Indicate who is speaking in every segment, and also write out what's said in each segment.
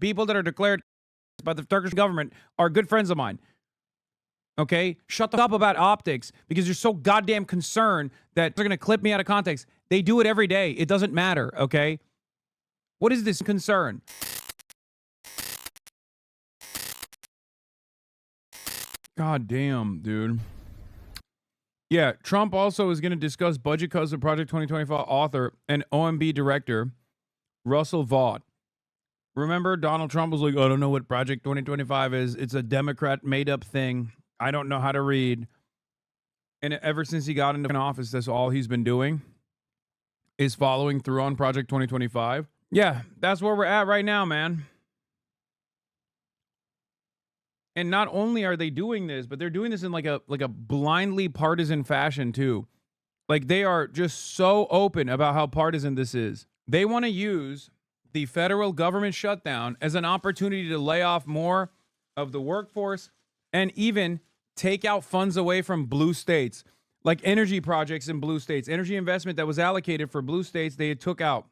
Speaker 1: people that are declared by the Turkish government are good friends of mine. Okay? Shut the up about optics because you're so goddamn concerned that they're going to clip me out of context. They do it every day. It doesn't matter, okay? What is this concern? God damn, dude. Yeah, Trump also is going to discuss budget cuts of Project 2025 author and OMB director Russell Vought. Remember, Donald Trump was like, I don't know what Project 2025 is. It's a Democrat made-up thing. I don't know how to read. And ever since he got into office, that's all he's been doing is following through on Project 2025. Yeah, that's where we're at right now, man. And not only are they doing this, but they're doing this in like a blindly partisan fashion too. Like they are just so open about how partisan this is. They want to use the federal government shutdown as an opportunity to lay off more of the workforce and even take out funds away from blue states, like energy projects in blue states. Energy investment that was allocated for blue states, they took out.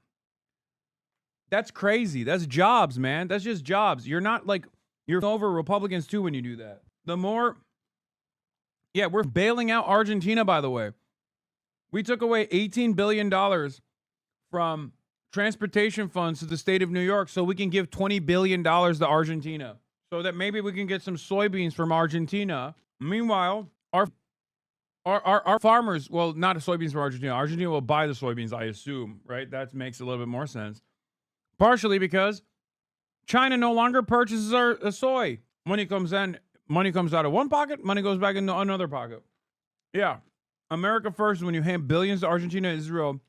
Speaker 1: That's crazy. That's jobs, man. That's just jobs. You're not like, you're over Republicans too when you do that. The more, yeah, we're bailing out Argentina, by the way. We took away $18 billion from transportation funds to the state of New York so we can give $20 billion to Argentina so that maybe we can get some soybeans from Argentina. Meanwhile, our farmers, well, not soybeans from Argentina. Argentina will buy the soybeans, I assume, right? That makes a little bit more sense. Partially because China no longer purchases our soy. Money comes in, money comes out of one pocket, money goes back into another pocket. Yeah. America first when you hand billions to Argentina and Israel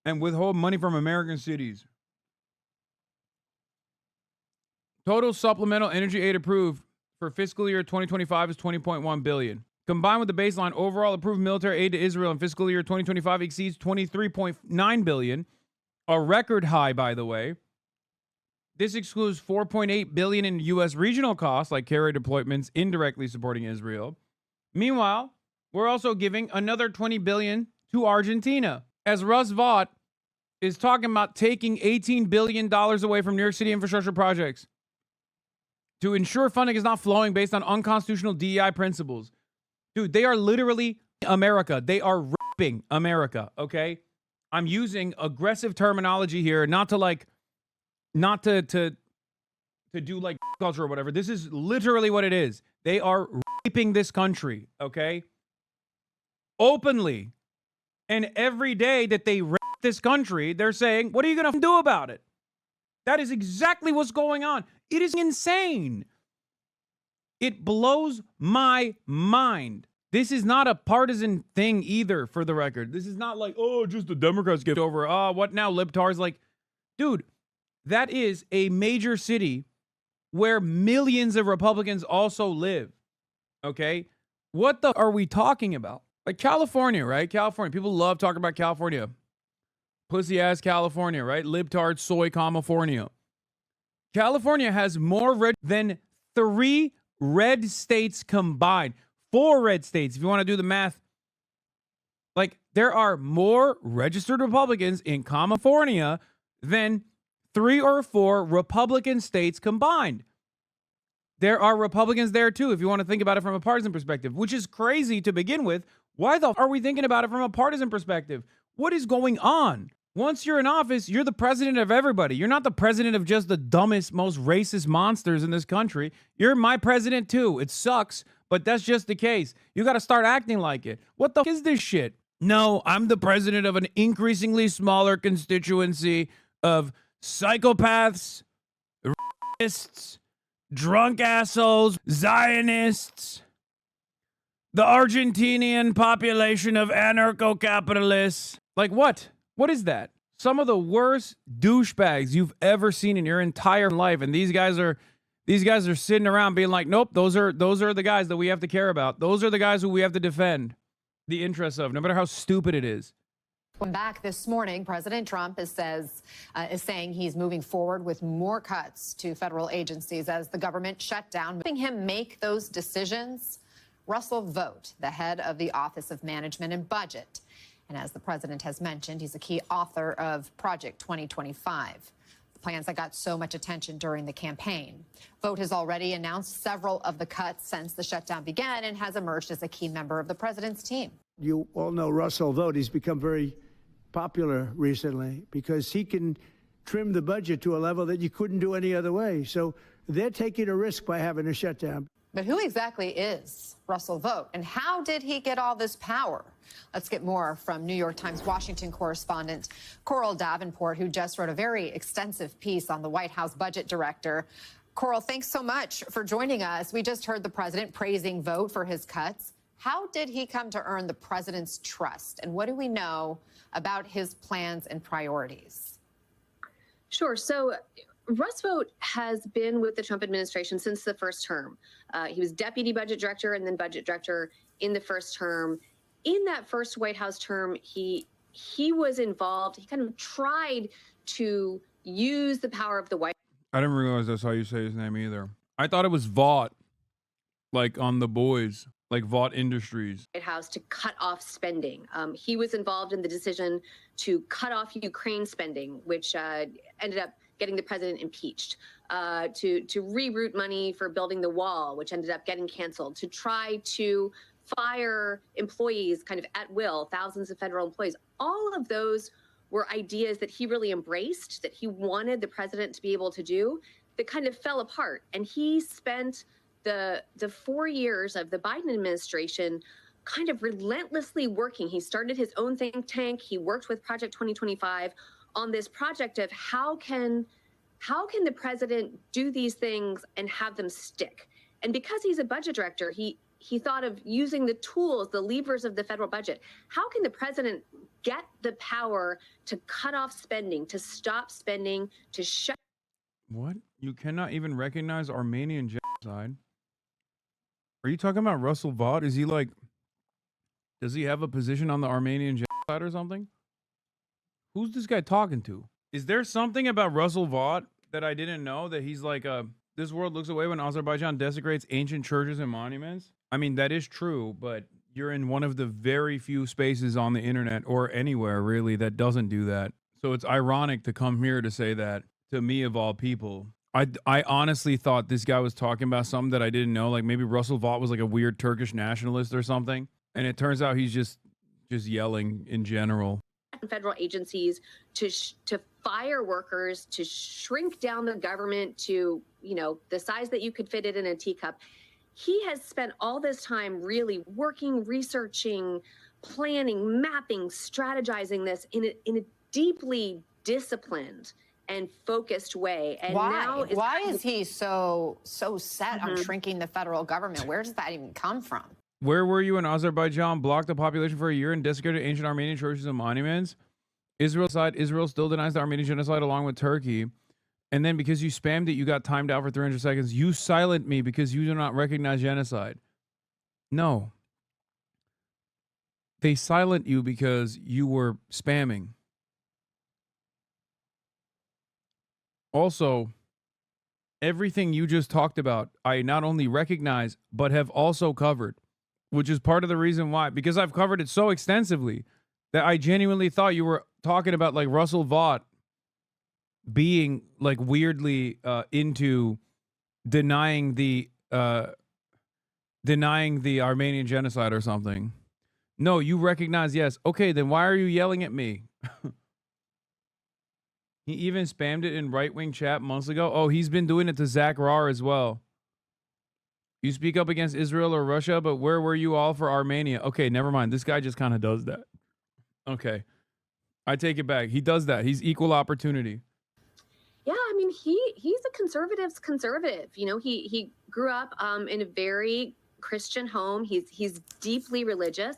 Speaker 1: and withhold money from American cities. Total supplemental energy aid approved for fiscal year 2025 is $20.1 billion. Combined with the baseline, overall approved military aid to Israel in fiscal year 2025 exceeds $23.9 billion, a record high, by the way. This excludes $4.8 billion in U.S. regional costs, like carrier deployments indirectly supporting Israel. Meanwhile, we're also giving another $20 billion to Argentina, as Russ Vought is talking about taking $18 billion away from New York City infrastructure projects to ensure funding is not flowing based on unconstitutional DEI principles. Dude, they are literally America. They are raping America, okay? I'm using aggressive terminology here, not to do like culture or whatever. This is literally what it is. They are raping this country, okay? Openly. And every day that they rape this country, they're saying, what are you going to do about it? That is exactly what's going on. It is insane. It blows my mind. This is not a partisan thing either, for the record. This is not like, oh, just the Democrats get over. Oh, what now, libtards? Like, dude, that is a major city where millions of Republicans also live. Okay? What the are we talking about? Like California, right? California. People love talking about California. Pussy ass California, right? Libtard soy California. California has more red than 3 red states combined. 4 red states, if you want to do the math. Like, there are more registered Republicans in California than 3 or 4 Republican states combined. There are Republicans there too, if you want to think about it from a partisan perspective, which is crazy to begin with. Why the are we thinking about it from a partisan perspective? What is going on? Once you're in office, you're the president of everybody. You're not the president of just the dumbest, most racist monsters in this country. You're my president too. It sucks, but that's just the case. You got to start acting like it. What the is this shit? No, I'm the president of an increasingly smaller constituency of psychopaths, racists, drunk assholes, Zionists, the Argentinian population of anarcho-capitalists. Like what? What is that? Some of the worst douchebags you've ever seen in your entire life, and these guys are sitting around being like, nope, those are the guys that we have to care about. Those are the guys who we have to defend the interests of, no matter how stupid it is.
Speaker 2: When back this morning, President Trump is saying he's moving forward with more cuts to federal agencies as the government shut down. Helping him make those decisions, Russell Vought, the head of the Office of Management and Budget. And as the president has mentioned, he's a key author of Project 2025. plans that got so much attention during the campaign. Vogt has already announced several of the cuts since the shutdown began and has emerged as a key member of the president's team.
Speaker 3: You all know Russell Vogt. He's become very popular recently because he can trim the budget to a level that you couldn't do any other way. So they're taking a risk by having a shutdown.
Speaker 2: But who exactly is Russell Vogt, and how did he get all this power? Let's get more from New York Times Washington correspondent Coral Davenport, who just wrote a very extensive piece on the White House budget director. Coral, thanks so much for joining us. We just heard the president praising Vogt for his cuts. How did he come to earn the president's trust, and what do we know about his plans and priorities?
Speaker 4: Sure. So Russ Vogt has been with the Trump administration since the first term. He was deputy budget director and then budget director in the first term. In that first White House term, he was involved. He kind of tried to use the power of the White
Speaker 1: I didn't realize that's how you say his name either. I thought it was Vought, like on The Boys, like Vought Industries.
Speaker 4: House to cut off spending. He was involved in the decision to cut off Ukraine spending, which ended up getting the president impeached, to reroute money for building the wall, which ended up getting canceled, to try to fire employees kind of at will, thousands of federal employees. All of those were ideas that he really embraced, that he wanted the president to be able to do, that kind of fell apart. And he spent the 4 years of the Biden administration kind of relentlessly working. He started his own think tank. He worked with Project 2025 on this project of how can the president do these things and have them stick? And because he's a budget director, he thought of using the tools, the levers of the federal budget. How can the president get the power to cut off spending, to stop spending, to shut?
Speaker 1: What? You cannot even recognize Armenian genocide? Are you talking about Russell Vought? Is he like, does he have a position on the Armenian genocide or something? Who's this guy talking to? Is there something about Russell Vought that I didn't know, that he's like, this world looks away when Azerbaijan desecrates ancient churches and monuments? I mean, that is true, but you're in one of the very few spaces on the internet or anywhere really that doesn't do that. So it's ironic to come here to say that to me of all people. I honestly thought this guy was talking about something that I didn't know. Like maybe Russell Vought was like a weird Turkish nationalist or something. And it turns out he's just yelling in general.
Speaker 4: Federal agencies to fire workers, to shrink down the government to, the size that you could fit it in a teacup. He has spent all this time really working, researching, planning, mapping, strategizing this in a deeply disciplined and focused way. And
Speaker 2: why is he so set on shrinking the federal government? Where does that even come from?
Speaker 1: Where were you when Azerbaijan blocked the population for a year and desecrated ancient Armenian churches and monuments? Israel still denies the Armenian genocide along with Turkey. And then because you spammed it, you got timed out for 300 seconds. You silent me because you do not recognize genocide. No. They silent you because you were spamming. Also, everything you just talked about, I not only recognize, but have also covered, which is part of the reason why, because I've covered it so extensively that I genuinely thought you were talking about like Russell Vought being like weirdly into denying the Armenian genocide or something. No, you recognize, yes. Okay, then why are you yelling at me? He even spammed it in right-wing chat months ago. Oh, he's been doing it to Zach Rahr as well. You speak up against Israel or Russia, but where were you all for Armenia? Okay, never mind. This guy just kind of does that. Okay. I take it back. He does that. He's equal opportunity.
Speaker 4: Yeah, I mean, he's a conservative's conservative. He grew up in a very Christian home. He's deeply religious.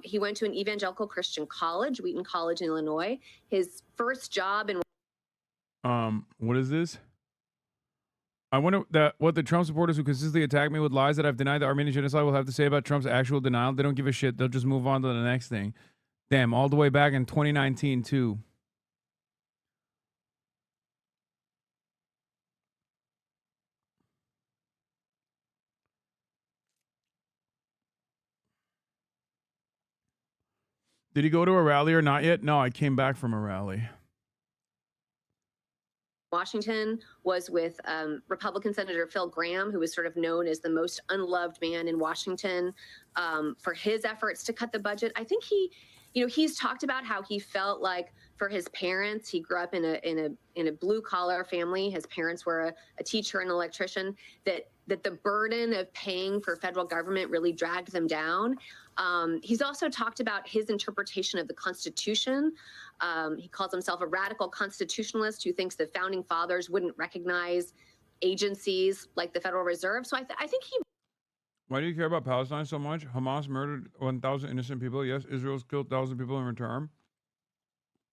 Speaker 4: He went to an evangelical Christian college, Wheaton College in Illinois. His first job in
Speaker 1: what is this? I wonder what the Trump supporters who consistently attack me with lies that I've denied the Armenian genocide will have to say about Trump's actual denial. They don't give a shit. They'll just move on to the next thing. Damn, all the way back in 2019 too. Did he go to a rally or not yet? No, I came back from a rally.
Speaker 4: Washington was with Republican Senator Phil Gramm, who was sort of known as the most unloved man in Washington for his efforts to cut the budget. I think he's talked about how he felt like for his parents, he grew up in a blue collar family. His parents were a teacher and an electrician. That the burden of paying for federal government really dragged them down. He's also talked about his interpretation of the Constitution. He calls himself a radical constitutionalist who thinks the founding fathers wouldn't recognize agencies like the Federal Reserve. So I think he.
Speaker 1: Why do you care about Palestine so much? Hamas murdered 1,000 innocent people. Yes, Israel's killed 1,000 people in return.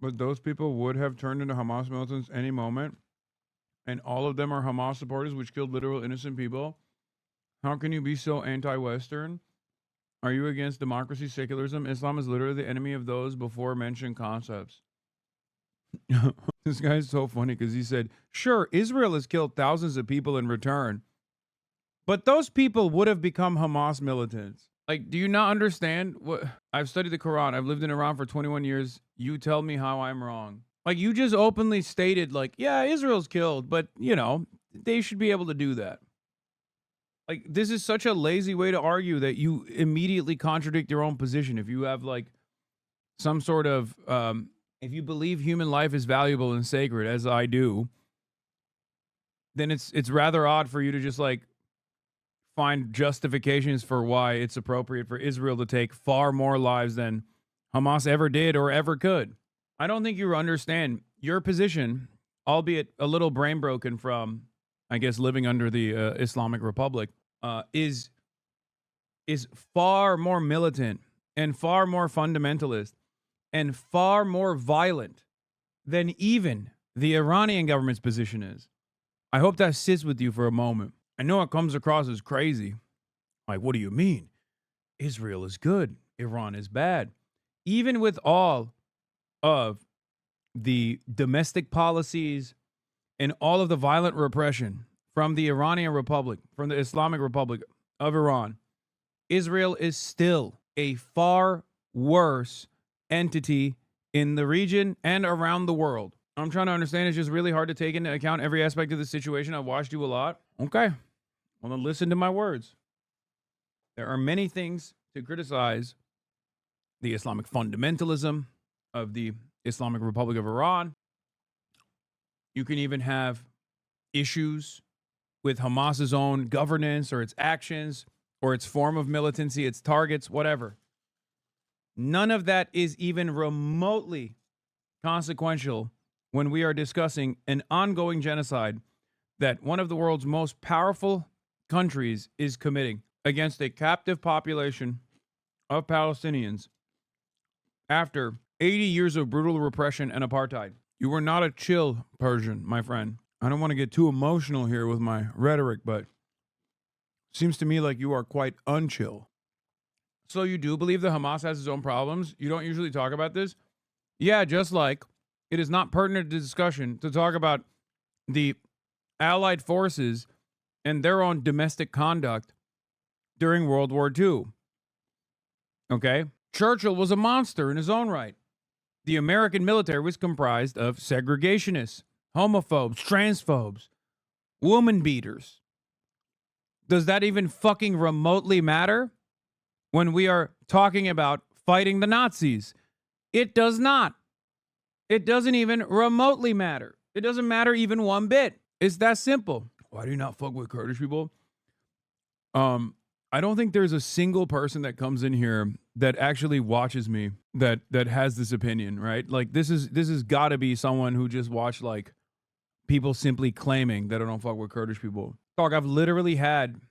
Speaker 1: But those people would have turned into Hamas militants any moment. And all of them are Hamas supporters, which killed literal innocent people. How can you be so anti-Western? Are you against democracy, secularism? Islam is literally the enemy of those before mentioned concepts. This guy's so funny because he said, sure, Israel has killed thousands of people in return, but those people would have become Hamas militants. Like, do you not understand what? I've studied the Quran. I've lived in Iran for 21 years. You tell me how I'm wrong. Like, you just openly stated, like, yeah, Israel's killed, but, you know, they should be able to do that. Like, this is such a lazy way to argue that you immediately contradict your own position. If you have, like, some sort of, if you believe human life is valuable and sacred, as I do, then it's rather odd for you to just, like, find justifications for why it's appropriate for Israel to take far more lives than Hamas ever did or ever could. I don't think you understand your position, albeit a little brain broken from, I guess, living under the Islamic Republic, is far more militant and far more fundamentalist and far more violent than even the Iranian government's position is. I hope that sits with you for a moment. I know it comes across as crazy. Like, what do you mean? Israel is good. Iran is bad. Even with all of the domestic policies and all of the violent repression from the Iranian Republic, from the Islamic Republic of Iran, Israel is still a far worse entity in the region and around the world. I'm trying to understand. It's just really hard to take into account every aspect of the situation. I've watched you a lot. Okay. Well, then listen to my words. There are many things to criticize the Islamic fundamentalism of the Islamic Republic of Iran. You can even have issues with Hamas's own governance or its actions or its form of militancy, its targets, whatever. None of that is even remotely consequential when we are discussing an ongoing genocide that one of the world's most powerful countries is committing against a captive population of Palestinians after 80 years of brutal repression and apartheid. You were not a chill Persian, my friend. I don't want to get too emotional here with my rhetoric, but it seems to me like you are quite unchill. So you do believe that Hamas has its own problems? You don't usually talk about this? Yeah, just like it is not pertinent to discussion to talk about the Allied forces and their own domestic conduct during World War II. Okay? Churchill was a monster in his own right. The American military was comprised of segregationists, homophobes, transphobes, woman beaters. Does that even fucking remotely matter when we are talking about fighting the Nazis? It does not. It doesn't even remotely matter. It doesn't matter even one bit. It's that simple. Why do you not fuck with Kurdish people? I don't think there's a single person that comes in here that actually watches me that has this opinion, right? Like this has got to be someone who just watched like people simply claiming that I don't fuck with Kurdish people. Dog, I've literally had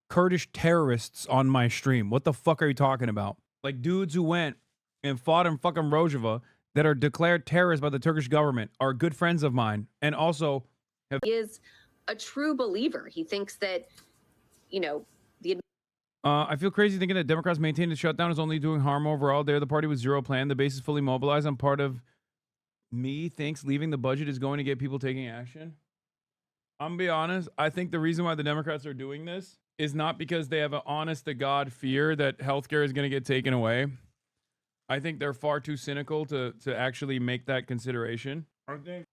Speaker 1: Kurdish terrorists on my stream. What the fuck are you talking about? Like dudes who went and fought in fucking Rojava that are declared terrorists by the Turkish government are good friends of mine and also have.
Speaker 4: He is a true believer. He thinks that, you know,
Speaker 1: I feel crazy thinking that Democrats maintain the shutdown is only doing harm overall. They're the party with zero plan. The base is fully mobilized. I'm part of me thinks leaving the budget is going to get people taking action. I'm gonna be honest. I think the reason why the Democrats are doing this is not because they have an honest to God fear that healthcare is going to get taken away. I think they're far too cynical to actually make that consideration. I think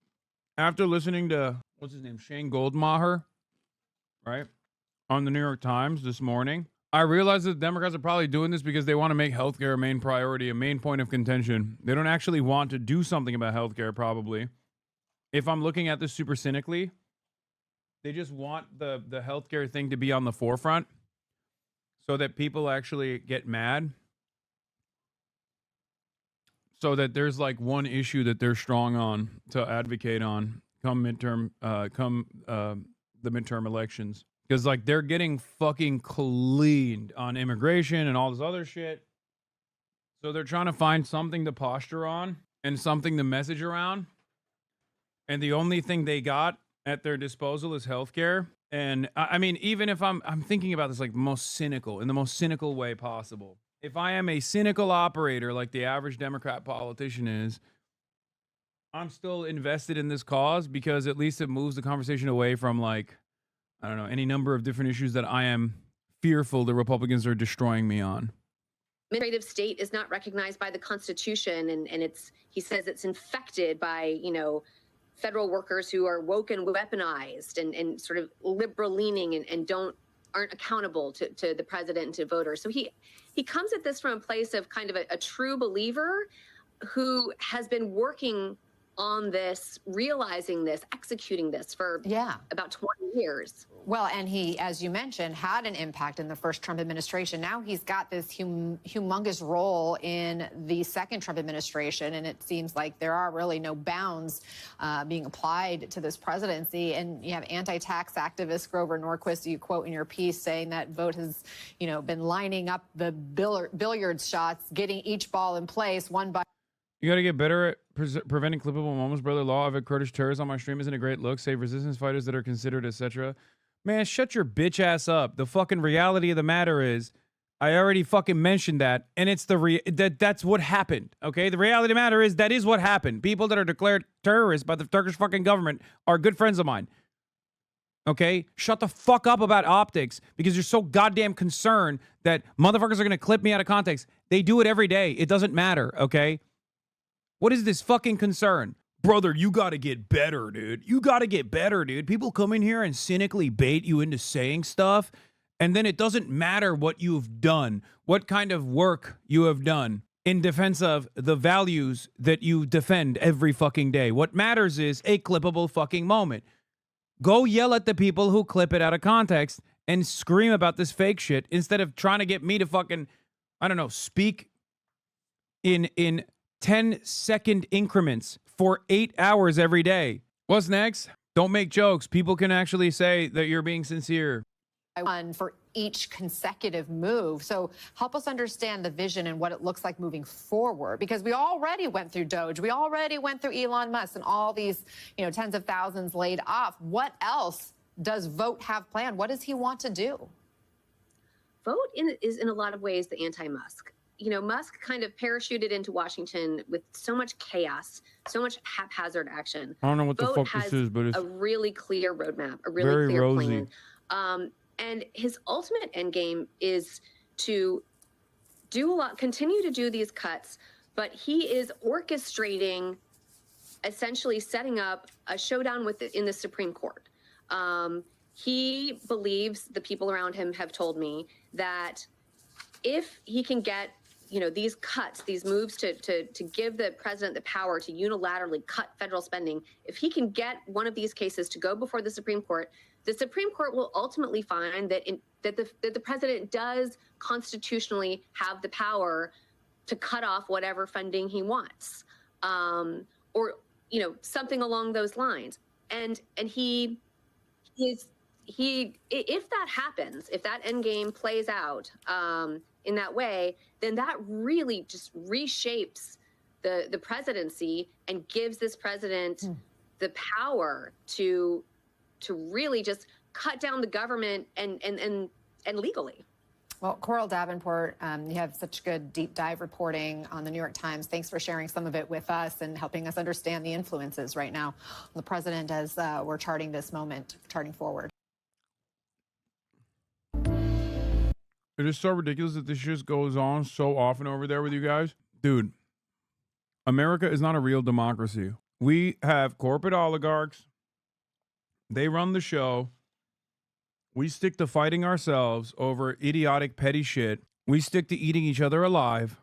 Speaker 1: After listening to, what's his name, Shane Goldmacher, right, on the New York Times this morning, I realized that the Democrats are probably doing this because they want to make healthcare a main priority, a main point of contention. They don't actually want to do something about healthcare, probably. If I'm looking at this super cynically, they just want the healthcare thing to be on the forefront so that people actually get mad. So that there's like one issue that they're strong on to advocate on come the midterm elections. Because like they're getting fucking cleaned on immigration and all this other shit. So they're trying to find something to posture on and something to message around. And the only thing they got at their disposal is healthcare. And I mean, even if I'm thinking about this like in the most cynical way possible. If I am a cynical operator like the average Democrat politician is, I'm still invested in this cause because at least it moves the conversation away from like, I don't know, any number of different issues that I am fearful the Republicans are destroying me on.
Speaker 4: Administrative state is not recognized by the Constitution, and he says it's infected by, federal workers who are woke and weaponized and sort of liberal leaning and aren't accountable to the president and to voters. So he comes at this from a place of kind of a true believer who has been working on this, realizing this, executing this for about 20 years.
Speaker 2: Well, and he, as you mentioned, had an impact in the first Trump administration. Now he's got this humongous role in the second Trump administration, and it seems like there are really no bounds being applied to this presidency. And you have anti-tax activist Grover Norquist, you quote in your piece, saying that vote has, been lining up the billiards shots, getting each ball in place one by.
Speaker 1: You got to get better at preventing clippable moments, brother. Law of a Kurdish terrorist on my stream isn't a great look. Save resistance fighters that are considered, etc. Man, shut your bitch ass up. The fucking reality of the matter is, I already fucking mentioned that, and it's that's what happened. Okay, the reality of the matter is that is what happened. People that are declared terrorists by the Turkish fucking government are good friends of mine. Okay, shut the fuck up about optics because you're so goddamn concerned that motherfuckers are gonna clip me out of context. They do it every day. It doesn't matter. Okay. What is this fucking concern? Brother, you got to get better, dude. You got to get better, dude. People come in here and cynically bait you into saying stuff, and then it doesn't matter what you've done, what kind of work you have done in defense of the values that you defend every fucking day. What matters is a clippable fucking moment. Go yell at the people who clip it out of context and scream about this fake shit instead of trying to get me to fucking, I don't know, speak in 10-second increments for 8 hours every day. What's next? Don't make jokes. People can actually say that you're being sincere.
Speaker 2: One for each consecutive move. So help us understand the vision and what it looks like moving forward, because we already went through Doge. We already went through Elon Musk and all these, tens of thousands laid off. What else does Vote have planned? What does he want to do?
Speaker 4: Vote is in a lot of ways the anti-Musk. Musk kind of parachuted into Washington with so much chaos, so much haphazard action.
Speaker 1: I don't know what the fuck this is, but it's
Speaker 4: a really clear roadmap, a really
Speaker 1: very
Speaker 4: clear
Speaker 1: rosy
Speaker 4: plan. And his ultimate end game is to continue to do these cuts, but he is orchestrating, essentially setting up a showdown in the Supreme Court. He believes, the people around him have told me, that if he can get these cuts, these moves to give the president the power to unilaterally cut federal spending, if he can get one of these cases to go before the Supreme Court will ultimately find that the president does constitutionally have the power to cut off whatever funding he wants, or something along those lines. And if that happens, if that end game plays out in that way, then that really just reshapes the presidency and gives this president the power to really just cut down the government and legally.
Speaker 2: Well, Coral Davenport, you have such good deep dive reporting on the New York Times. Thanks for sharing some of it with us and helping us understand the influences right now on the president as we're charting this moment, charting forward.
Speaker 1: It is so ridiculous that this just goes on so often over there with you guys. Dude, America is not a real democracy. We have corporate oligarchs. They run the show. We stick to fighting ourselves over idiotic, petty shit. We stick to eating each other alive.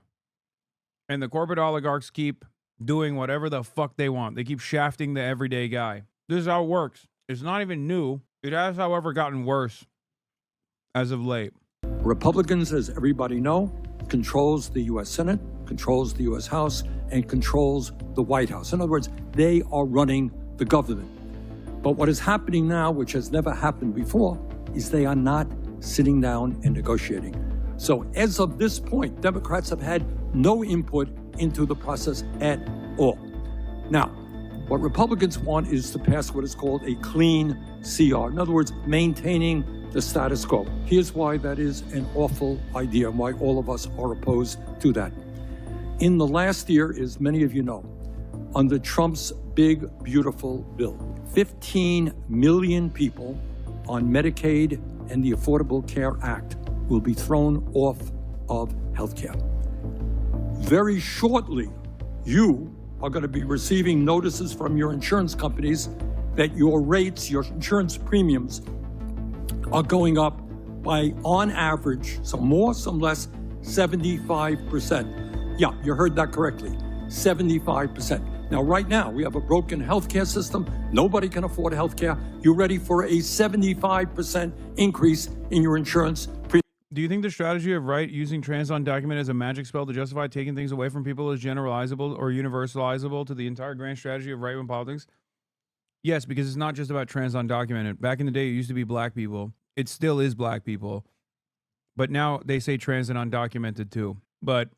Speaker 1: And the corporate oligarchs keep doing whatever the fuck they want. They keep shafting the everyday guy. This is how it works. It's not even new. It has, however, gotten worse as of late.
Speaker 5: Republicans, as everybody know, controls the U.S. Senate, controls the U.S. House, and controls the White House. In other words, they are running the government. But what is happening now, which has never happened before, is they are not sitting down and negotiating. So as of this point, Democrats have had no input into the process at all. Now, what Republicans want is to pass what is called a clean CR. In other words, maintaining the status quo. Here's why that is an awful idea and why all of us are opposed to that. In the last year, as many of you know, under Trump's big, beautiful bill, 15 million people on Medicaid and the Affordable Care Act will be thrown off of healthcare. Very shortly, you are going to be receiving notices from your insurance companies that your rates, your insurance premiums, are going up by, on average, some more, some less, 75%. Yeah, you heard that correctly, 75%. Now, right now, we have a broken healthcare system. Nobody can afford healthcare. You ready for a 75% increase in your insurance premium?
Speaker 1: Do you think the strategy of Wright using trans undocumented as a magic spell to justify taking things away from people is generalizable or universalizable to the entire grand strategy of right-wing politics? Yes, because it's not just about trans undocumented. Back in the day, it used to be black people. It still is black people. But now they say trans and undocumented too. But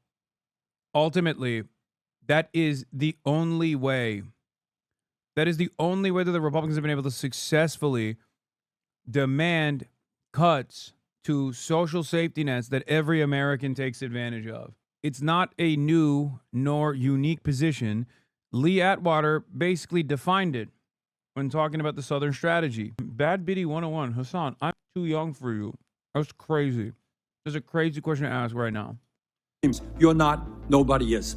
Speaker 1: ultimately, that is the only way. That is the only way that the Republicans have been able to successfully demand cuts to social safety nets that every American takes advantage of. It's not a new nor unique position. Lee Atwater basically defined it when talking about the Southern strategy. Bad Biddy 101. Hasan, I'm too young for you. That's crazy. That's a crazy question to ask right now.
Speaker 5: You're not, nobody is.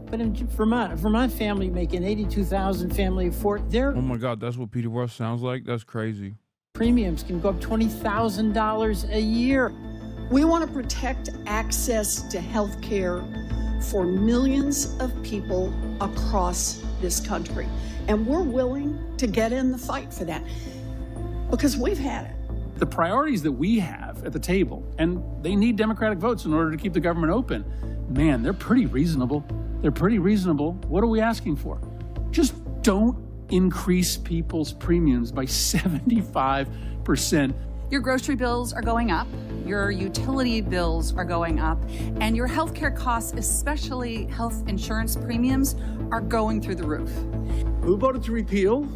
Speaker 6: But in Vermont, for my family making $82,000 family afford, their
Speaker 1: Oh my God, that's what Peter Rush sounds like? That's crazy.
Speaker 6: premiums can go up $20,000 a year.
Speaker 7: We want to protect access to health care for millions of people across this country. And we're willing to get in the fight for that because we've had it.
Speaker 8: The priorities that we have at the table, and they need Democratic votes in order to keep the government open, man, they're pretty reasonable. They're pretty reasonable. What are we asking for? Just don't increase people's premiums by 75%.
Speaker 9: Your grocery bills are going up, your utility bills are going up, and your healthcare costs, especially health insurance premiums, are going through the roof.
Speaker 10: Who voted to repeal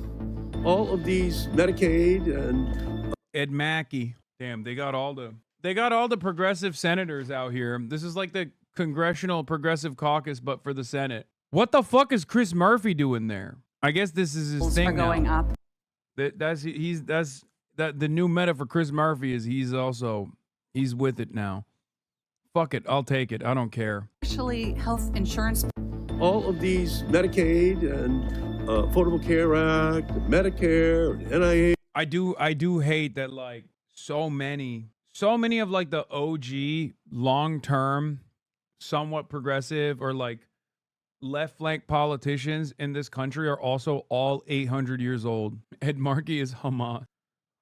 Speaker 10: all of these Medicaid and
Speaker 1: Ed Mackey. Damn, they got all the progressive senators out here. This is like the Congressional Progressive Caucus, but for the Senate. What the fuck is Chris Murphy doing there? I guess this is his thing now.
Speaker 9: Going up.
Speaker 1: That's the new meta for Chris Murphy is he's with it now. Fuck it, I'll take it. I don't care.
Speaker 9: Especially health insurance.
Speaker 10: all of these Medicaid and Affordable Care Act, Medicare, and NIH.
Speaker 1: I do hate that like so many of like the OG long-term, somewhat progressive or like left flank politicians in this country are also all 800 years old. Ed Markey is Hamas.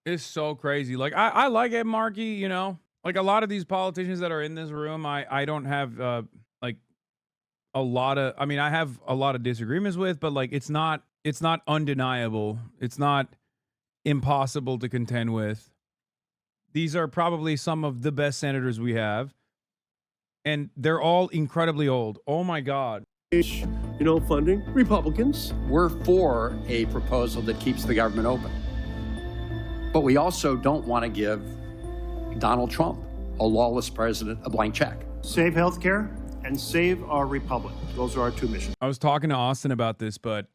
Speaker 1: It's so crazy. Like I like Ed Markey, you know, like a lot of these politicians that are in this room, I don't have like a lot of, I mean, I have a lot of disagreements with, but like it's not undeniable. It's not impossible to contend with. These are probably some of the best senators we have, and they're all incredibly old. Oh my God.
Speaker 10: You know, funding Republicans.
Speaker 11: We're for a proposal that keeps the government open. But we also don't want to give Donald Trump, a lawless president, a blank check.
Speaker 12: Save healthcare and save our republic. Those are our two missions.
Speaker 1: I was talking to Austin about this, but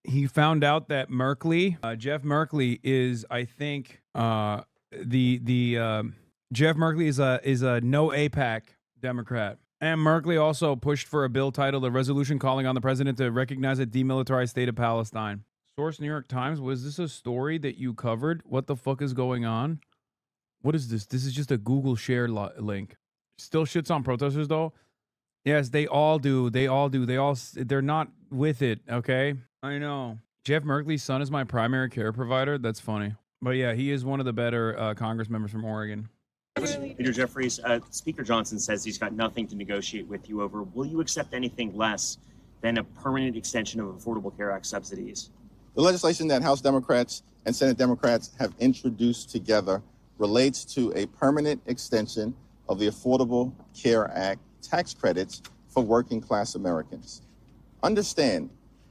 Speaker 1: he found out that Merkley, Jeff Merkley is, I think, Jeff Merkley is a no APAC Democrat. And Merkley also pushed for a bill titled "A Resolution Calling on the President to Recognize a Demilitarized State of Palestine." Source: New York Times. Was this a story that you covered? What the fuck is going on? What is this? This is just a Google share link. Still shits on protesters though. Yes, they all do. They all do. They're not with it. Okay, I know. Jeff Merkley's son is my primary care provider. That's funny. But yeah, he is one of the better Congress members from Oregon.
Speaker 13: Peter Jeffries, Speaker Johnson says he's got nothing to negotiate with you over. Will you accept anything less than a permanent extension of Affordable Care Act subsidies?
Speaker 14: The legislation that House Democrats and Senate Democrats have introduced together relates to a permanent extension of the Affordable Care Act tax credits for working class Americans. Understand,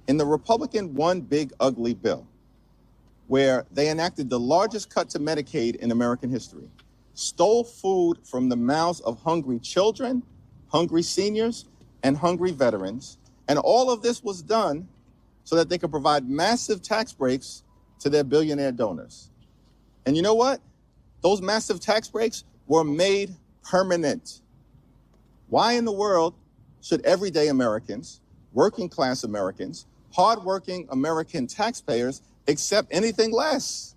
Speaker 14: in the Republican One Big Ugly Bill, where they enacted the largest cut to Medicaid in American history, stole food from the mouths of hungry children, hungry seniors, and hungry veterans, and all of this was done so that they could provide massive tax breaks to their billionaire donors. And you know what? Those massive tax breaks were made permanent. Why in the world should everyday Americans, working class Americans, hardworking American taxpayers accept anything less?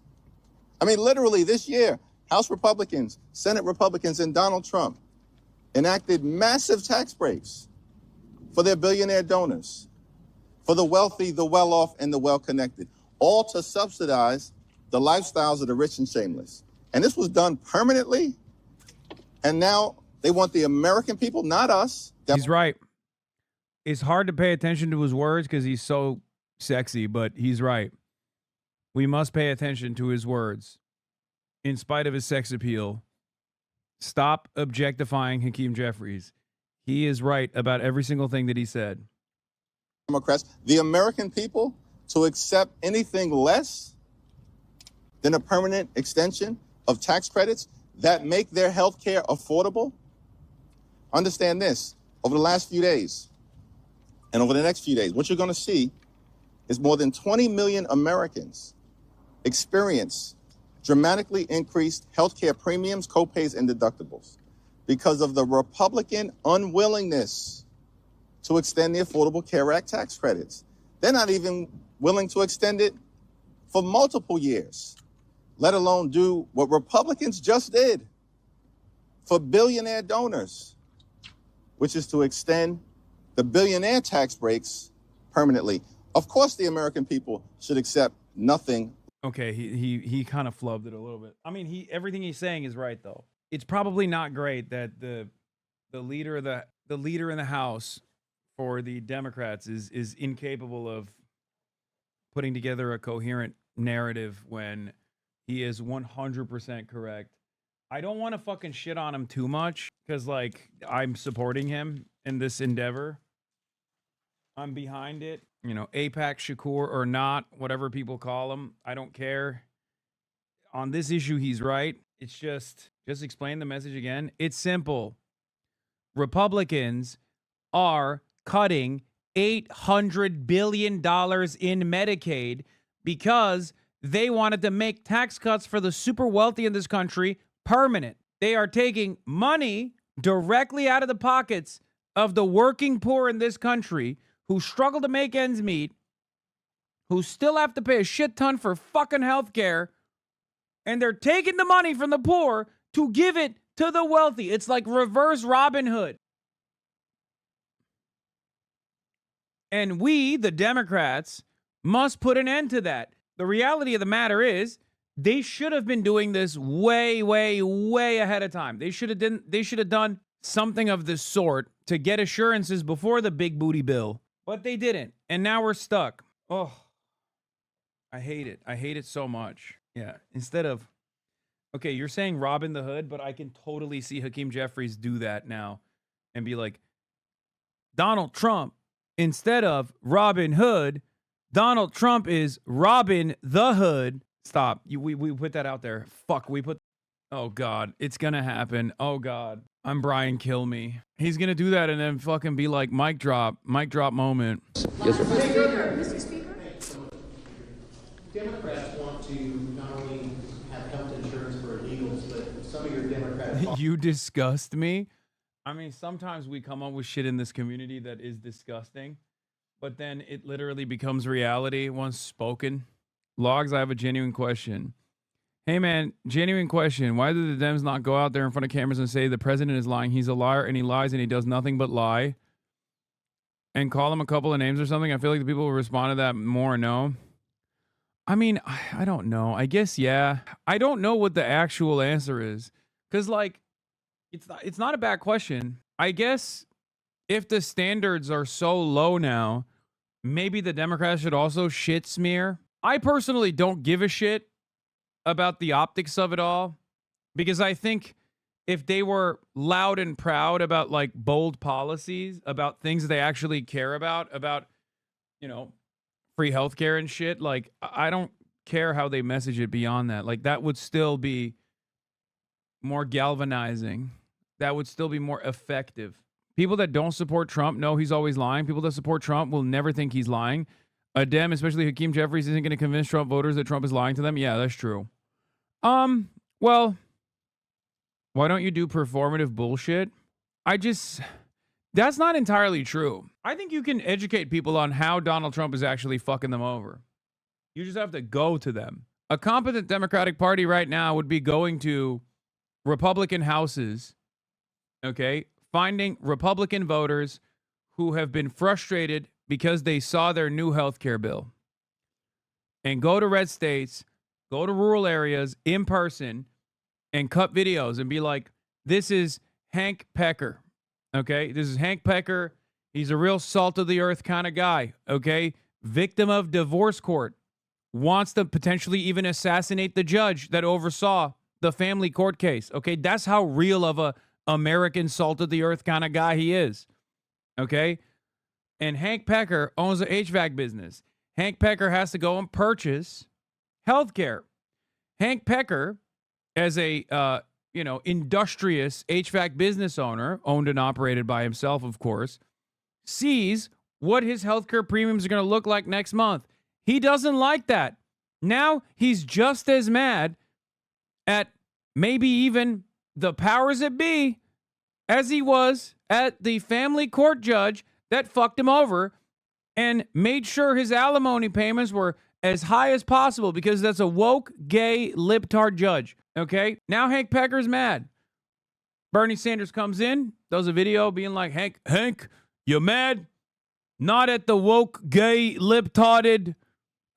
Speaker 14: I mean, literally this year, House Republicans, Senate Republicans, and Donald Trump enacted massive tax breaks for their billionaire donors, for the wealthy, the well-off, and the well-connected, all to subsidize the lifestyles of the rich and shameless. And this was done permanently, and now they want the American people, not us.
Speaker 1: He's right. It's hard to pay attention to his words because he's so sexy, but he's right. We must pay attention to his words. In spite of his sex appeal, stop objectifying Hakeem Jeffries. He is right about every single thing that he said.
Speaker 14: Democrats, the American people, to accept anything less than a permanent extension of tax credits that make their health care affordable. Understand this, over the last few days and over the next few days, what you're going to see is more than 20 million Americans experience dramatically increased healthcare premiums, copays, and deductibles because of the Republican unwillingness to extend the Affordable Care Act tax credits. They're not even willing to extend it for multiple years, let alone do what Republicans just did for billionaire donors, which is to extend the billionaire tax breaks permanently. Of course, the American people should accept nothing.
Speaker 1: Okay, he kind of flubbed it a little bit. I mean, everything he's saying is right though. It's probably not great that the leader in the House for the Democrats is incapable of putting together a coherent narrative when he is 100% correct. I don't want to fucking shit on him too much because, like, I'm supporting him in this endeavor. I'm behind it. You know, AIPAC Shakur or not, whatever people call him, I don't care. On this issue, he's right. It's just explain the message again. It's simple. Republicans are cutting $800 billion in Medicaid because they wanted to make tax cuts for the super wealthy in this country permanent. They are taking money directly out of the pockets of the working poor in this country who struggle to make ends meet, who still have to pay a shit ton for fucking health care, and they're taking the money from the poor to give it to the wealthy. It's like reverse Robin Hood. And we, the Democrats, must put an end to that. The reality of the matter is, they should have been doing this way, way, way ahead of time. They should have done something of this sort to get assurances before the big booty bill. But they didn't. And now we're stuck. Oh, I hate it. I hate it so much. Yeah. Instead of, okay, you're saying Robin the Hood, but I can totally see Hakeem Jeffries do that now and be like, Donald Trump, instead of Robin Hood, Donald Trump is Robin the Hood. Stop. We put that out there. Fuck, oh God, it's gonna happen. Oh God, I'm Brian Kill Me. He's gonna do that and then fucking be like, mic drop moment.
Speaker 15: Yes, sir.
Speaker 7: Mr. Speaker?
Speaker 15: Democrats want to not only have health insurance for illegals, but some of your Democrats...
Speaker 1: You disgust me. I mean, sometimes we come up with shit in this community that is disgusting, but then it literally becomes reality once spoken. Logs, I have a genuine question. Hey, man, genuine question. Why do the Dems not go out there in front of cameras and say the president is lying? He's a liar and he lies and he does nothing but lie. And call him a couple of names or something? I feel like the people will respond to that more or no. I mean, I don't know. I guess, yeah. I don't know what the actual answer is. Because, like, it's not a bad question. I guess if the standards are so low now, maybe the Democrats should also shit smear. I personally don't give a shit about the optics of it all, because I think if they were loud and proud about like bold policies, about things they actually care about, you know, free healthcare and shit, like I don't care how they message it beyond that. Like that would still be more galvanizing. That would still be more effective. People that don't support Trump know he's always lying. People that support Trump will never think he's lying. A Dem, especially Hakeem Jeffries, isn't going to convince Trump voters that Trump is lying to them. Yeah, that's true. Well, why don't you do performative bullshit? That's not entirely true. I think you can educate people on how Donald Trump is actually fucking them over. You just have to go to them. A competent Democratic Party right now would be going to Republican houses, okay, finding Republican voters who have been frustrated because they saw their new health care bill, and go to red states, go to rural areas in person and cut videos and be like, this is Hank Pecker, okay? This is Hank Pecker. He's a real salt of the earth kind of guy, okay? Victim of divorce court. Wants to potentially even assassinate the judge that oversaw the family court case, okay? That's how real of a American salt of the earth kind of guy he is, okay? And Hank Pecker owns an HVAC business. Hank Pecker has to go and purchase health care. Hank Pecker, as a industrious HVAC business owner, owned and operated by himself, of course, sees what his healthcare premiums are going to look like next month. He doesn't like that. Now he's just as mad at maybe even the powers that be as he was at the family court judge that fucked him over and made sure his alimony payments were as high as possible because that's a woke, gay, libtard judge. Okay? Now Hank Pecker's mad. Bernie Sanders comes in, does a video being like, Hank, you mad? Not at the woke, gay, libtarded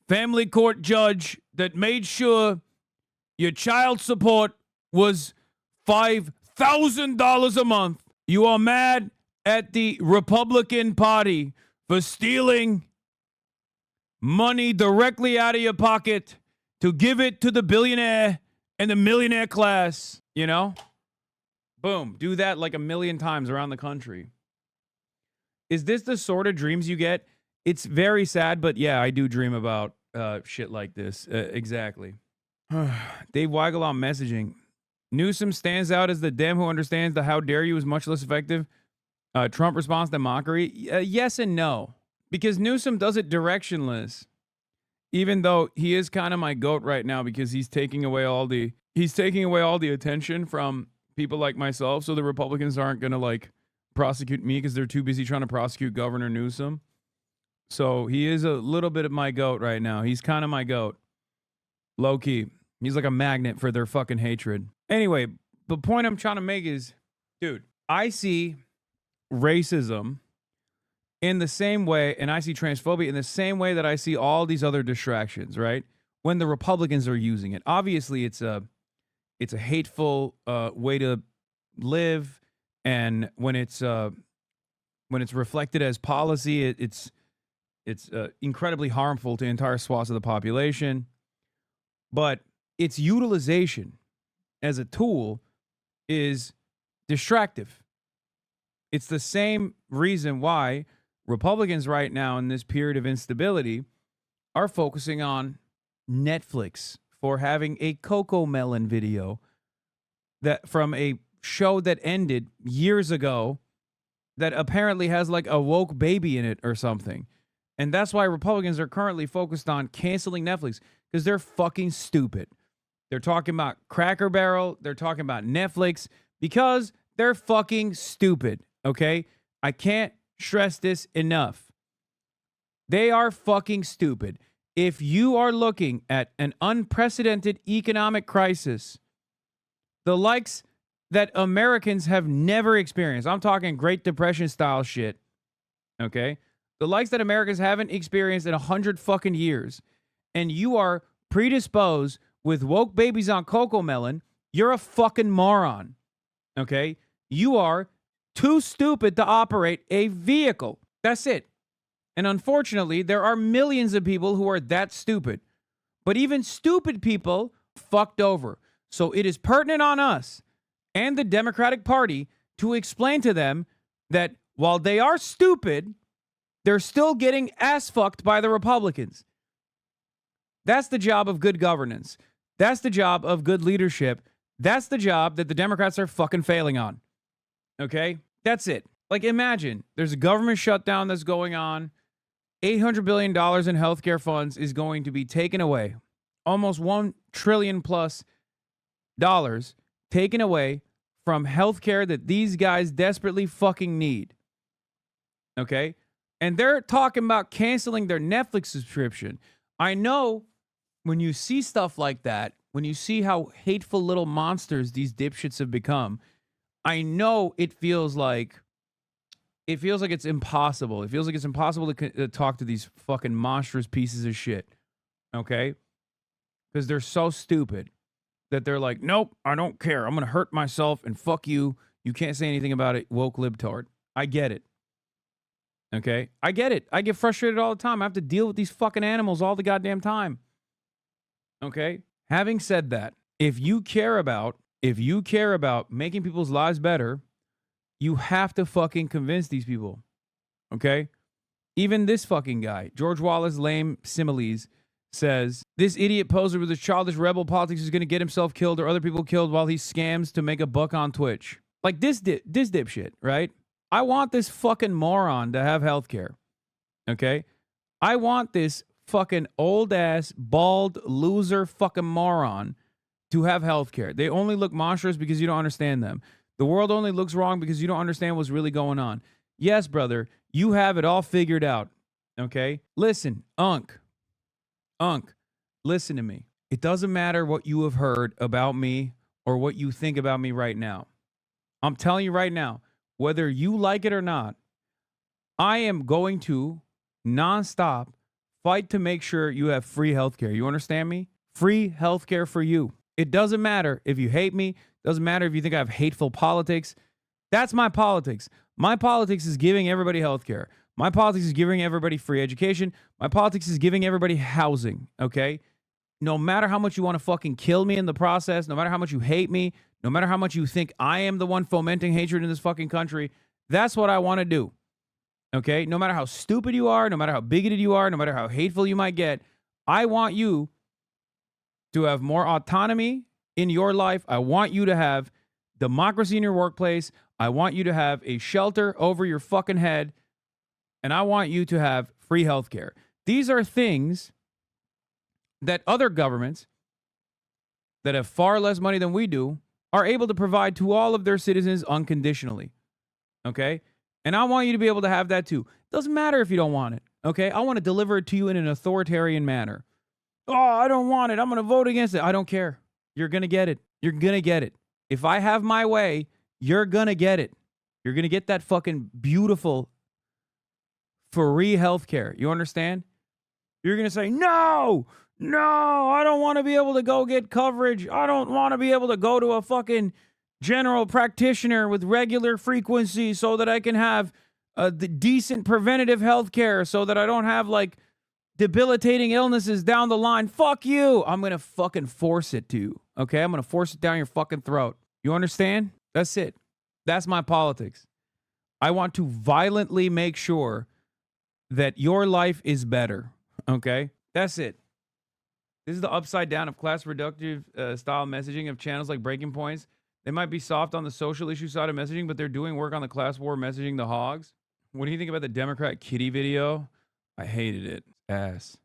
Speaker 1: family court judge that made sure your child support was $5,000 a month. You are mad at the Republican Party for stealing money directly out of your pocket to give it to the billionaire and the millionaire class, you know? Boom. Do that like a million times around the country. Is this the sort of dreams you get? It's very sad, but yeah, I do dream about shit like this. Exactly. Dave Weigel on messaging. Newsom stands out as the Dem who understands the how dare you is much less effective. Trump responds to mockery. Yes and no. Because Newsom does it directionless. Even though he is kind of my goat right now because he's taking away all the attention from people like myself, so the Republicans aren't going to like prosecute me because they're too busy trying to prosecute Governor Newsom. So he is a little bit of my goat right now. He's kind of my goat. Low key. He's like a magnet for their fucking hatred. Anyway, the point I'm trying to make is, dude, I see racism in the same way, and I see transphobia in the same way that I see all these other distractions, right? When the Republicans are using it. Obviously, it's a hateful way to live, and when it's reflected as policy, it's incredibly harmful to entire swaths of the population. But its utilization as a tool is distractive. It's the same reason why Republicans right now in this period of instability are focusing on Netflix for having a Coco Melon video that from a show that ended years ago that apparently has like a woke baby in it or something. And that's why Republicans are currently focused on canceling Netflix because they're fucking stupid. They're talking about Cracker Barrel. They're talking about Netflix because They're fucking stupid, okay? I can't stress this enough. They are fucking stupid. If you are looking at an unprecedented economic crisis, the likes that Americans have never experienced, I'm talking Great Depression style shit, okay? The likes that Americans haven't experienced in 100 fucking years, and you are predisposed with woke babies on Cocoa Melon, you're a fucking moron, okay? You are too stupid to operate a vehicle. That's it. And unfortunately, there are millions of people who are that stupid. But even stupid people fucked over. So it is pertinent on us and the Democratic Party to explain to them that while they are stupid, they're still getting ass fucked by the Republicans. That's the job of good governance. That's the job of good leadership. That's the job that the Democrats are fucking failing on. Okay? That's it. Like, imagine there's a government shutdown that's going on. $800 billion in healthcare funds is going to be taken away. Almost $1 trillion plus dollars taken away from healthcare that these guys desperately fucking need. Okay? And they're talking about canceling their Netflix subscription. I know when you see stuff like that, when you see how hateful little monsters these dipshits have become, I know it feels like it's impossible. It feels like it's impossible to talk to these fucking monstrous pieces of shit. Okay? Because they're so stupid that they're like, nope, I don't care. I'm going to hurt myself and fuck you. You can't say anything about it, woke libtard. I get it. Okay? I get it. I get frustrated all the time. I have to deal with these fucking animals all the goddamn time. Okay? Having said that, if you care about making people's lives better, you have to fucking convince these people. Okay? Even this fucking guy, George Wallace Lame Similes, says, this idiot poser with his childish rebel politics is going to get himself killed or other people killed while he scams to make a buck on Twitch. Like this dipshit, right? I want this fucking moron to have healthcare. Okay? I want this fucking old-ass, bald, loser fucking moron to have healthcare. They only look monstrous because you don't understand them. The world only looks wrong because you don't understand what's really going on. Yes, brother, you have it all figured out. Okay? Listen, Unc, listen to me. It doesn't matter what you have heard about me or what you think about me right now. I'm telling you right now, whether you like it or not, I am going to nonstop fight to make sure you have free healthcare. You understand me? Free healthcare for you. It doesn't matter if you hate me. Doesn't matter if you think I have hateful politics. That's my politics. My politics is giving everybody healthcare. My politics is giving everybody free education. My politics is giving everybody housing, okay? No matter how much you want to fucking kill me in the process, no matter how much you hate me, no matter how much you think I am the one fomenting hatred in this fucking country, that's what I want to do, okay? No matter how stupid you are, no matter how bigoted you are, no matter how hateful you might get, I want you to have more autonomy in your life. I want you to have democracy in your workplace. I want you to have a shelter over your fucking head. And I want you to have free healthcare. These are things that other governments that have far less money than we do are able to provide to all of their citizens unconditionally. Okay? And I want you to be able to have that too. Doesn't matter if you don't want it. Okay? I want to deliver it to you in an authoritarian manner. Oh, I don't want it. I'm going to vote against it. I don't care. You're going to get it. You're going to get it. If I have my way, you're going to get it. You're going to get that fucking beautiful free healthcare. You understand? You're going to say, no, I don't want to be able to go get coverage. I don't want to be able to go to a fucking general practitioner with regular frequency so that I can have the decent preventative healthcare so that I don't have like debilitating illnesses down the line. Fuck you. I'm going to fucking force it to you. Okay? I'm going to force it down your fucking throat. You understand? That's it. That's my politics. I want to violently make sure that your life is better. Okay? That's it. This is the upside down of class reductive style messaging of channels like Breaking Points. They might be soft on the social issue side of messaging, but they're doing work on the class war messaging the hogs. What do you think about the Democrat kitty video? I hated it. Ass.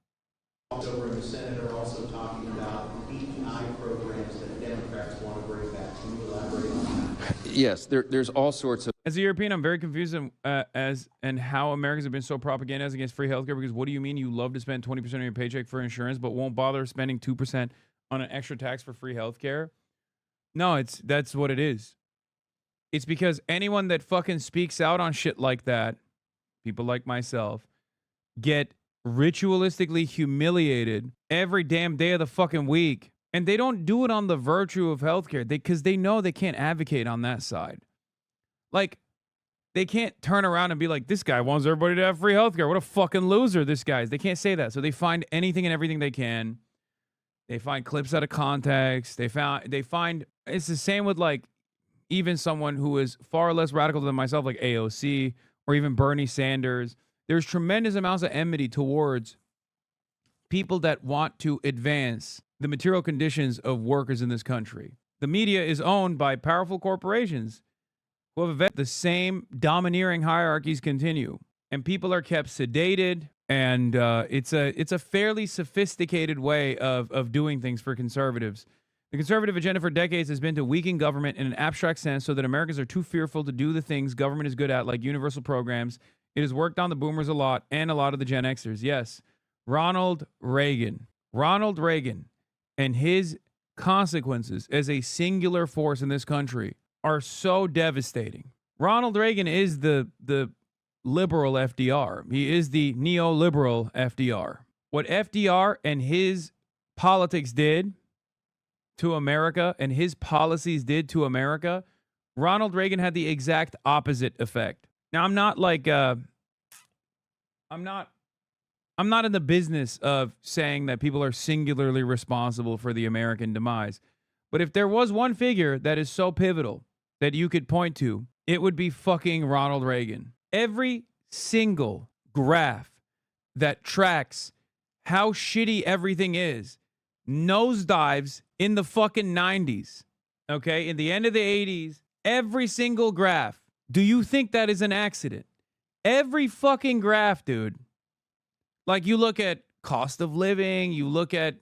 Speaker 15: Over in the Senate are also talking about EI programs that Democrats want want to bring back. Can you elaborate on that?
Speaker 16: Yes, there's all sorts of.
Speaker 1: As a European, I'm very confused as and how Americans have been so propagandized against free healthcare. Because what do you mean you love to spend 20% of your paycheck for insurance, but won't bother spending 2% on an extra tax for free healthcare? No, that's what it is. It's because anyone that fucking speaks out on shit like that, people like myself, get ritualistically humiliated every damn day of the fucking week. And they don't do it on the virtue of healthcare because they know they can't advocate on that side. Like, they can't turn around and be like, this guy wants everybody to have free healthcare. What a fucking loser this guy is. They can't say that. So they find anything and everything they can. They find clips out of context. They find it's the same with like even someone who is far less radical than myself, like AOC or even Bernie Sanders. There's tremendous amounts of enmity towards people that want to advance the material conditions of workers in this country. The media is owned by powerful corporations who have the same domineering hierarchies continue, and people are kept sedated. And it's a fairly sophisticated way of doing things for conservatives. The conservative agenda for decades has been to weaken government in an abstract sense so that Americans are too fearful to do the things government is good at, like universal programs. It has worked on the boomers a lot and a lot of the Gen Xers. Yes, Ronald Reagan and his consequences as a singular force in this country are so devastating. Ronald Reagan is the liberal FDR. He is the neoliberal FDR. What FDR and his politics did to America and his policies did to America, Ronald Reagan had the exact opposite effect. Now, I'm not like I'm not in the business of saying that people are singularly responsible for the American demise. But if there was one figure that is so pivotal that you could point to, it would be fucking Ronald Reagan. Every single graph that tracks how shitty everything is nosedives in the fucking 90s. Okay? In the end of the 80s, every single graph. Do you think that is an accident? Every fucking graph, dude. Like, you look at cost of living, you look at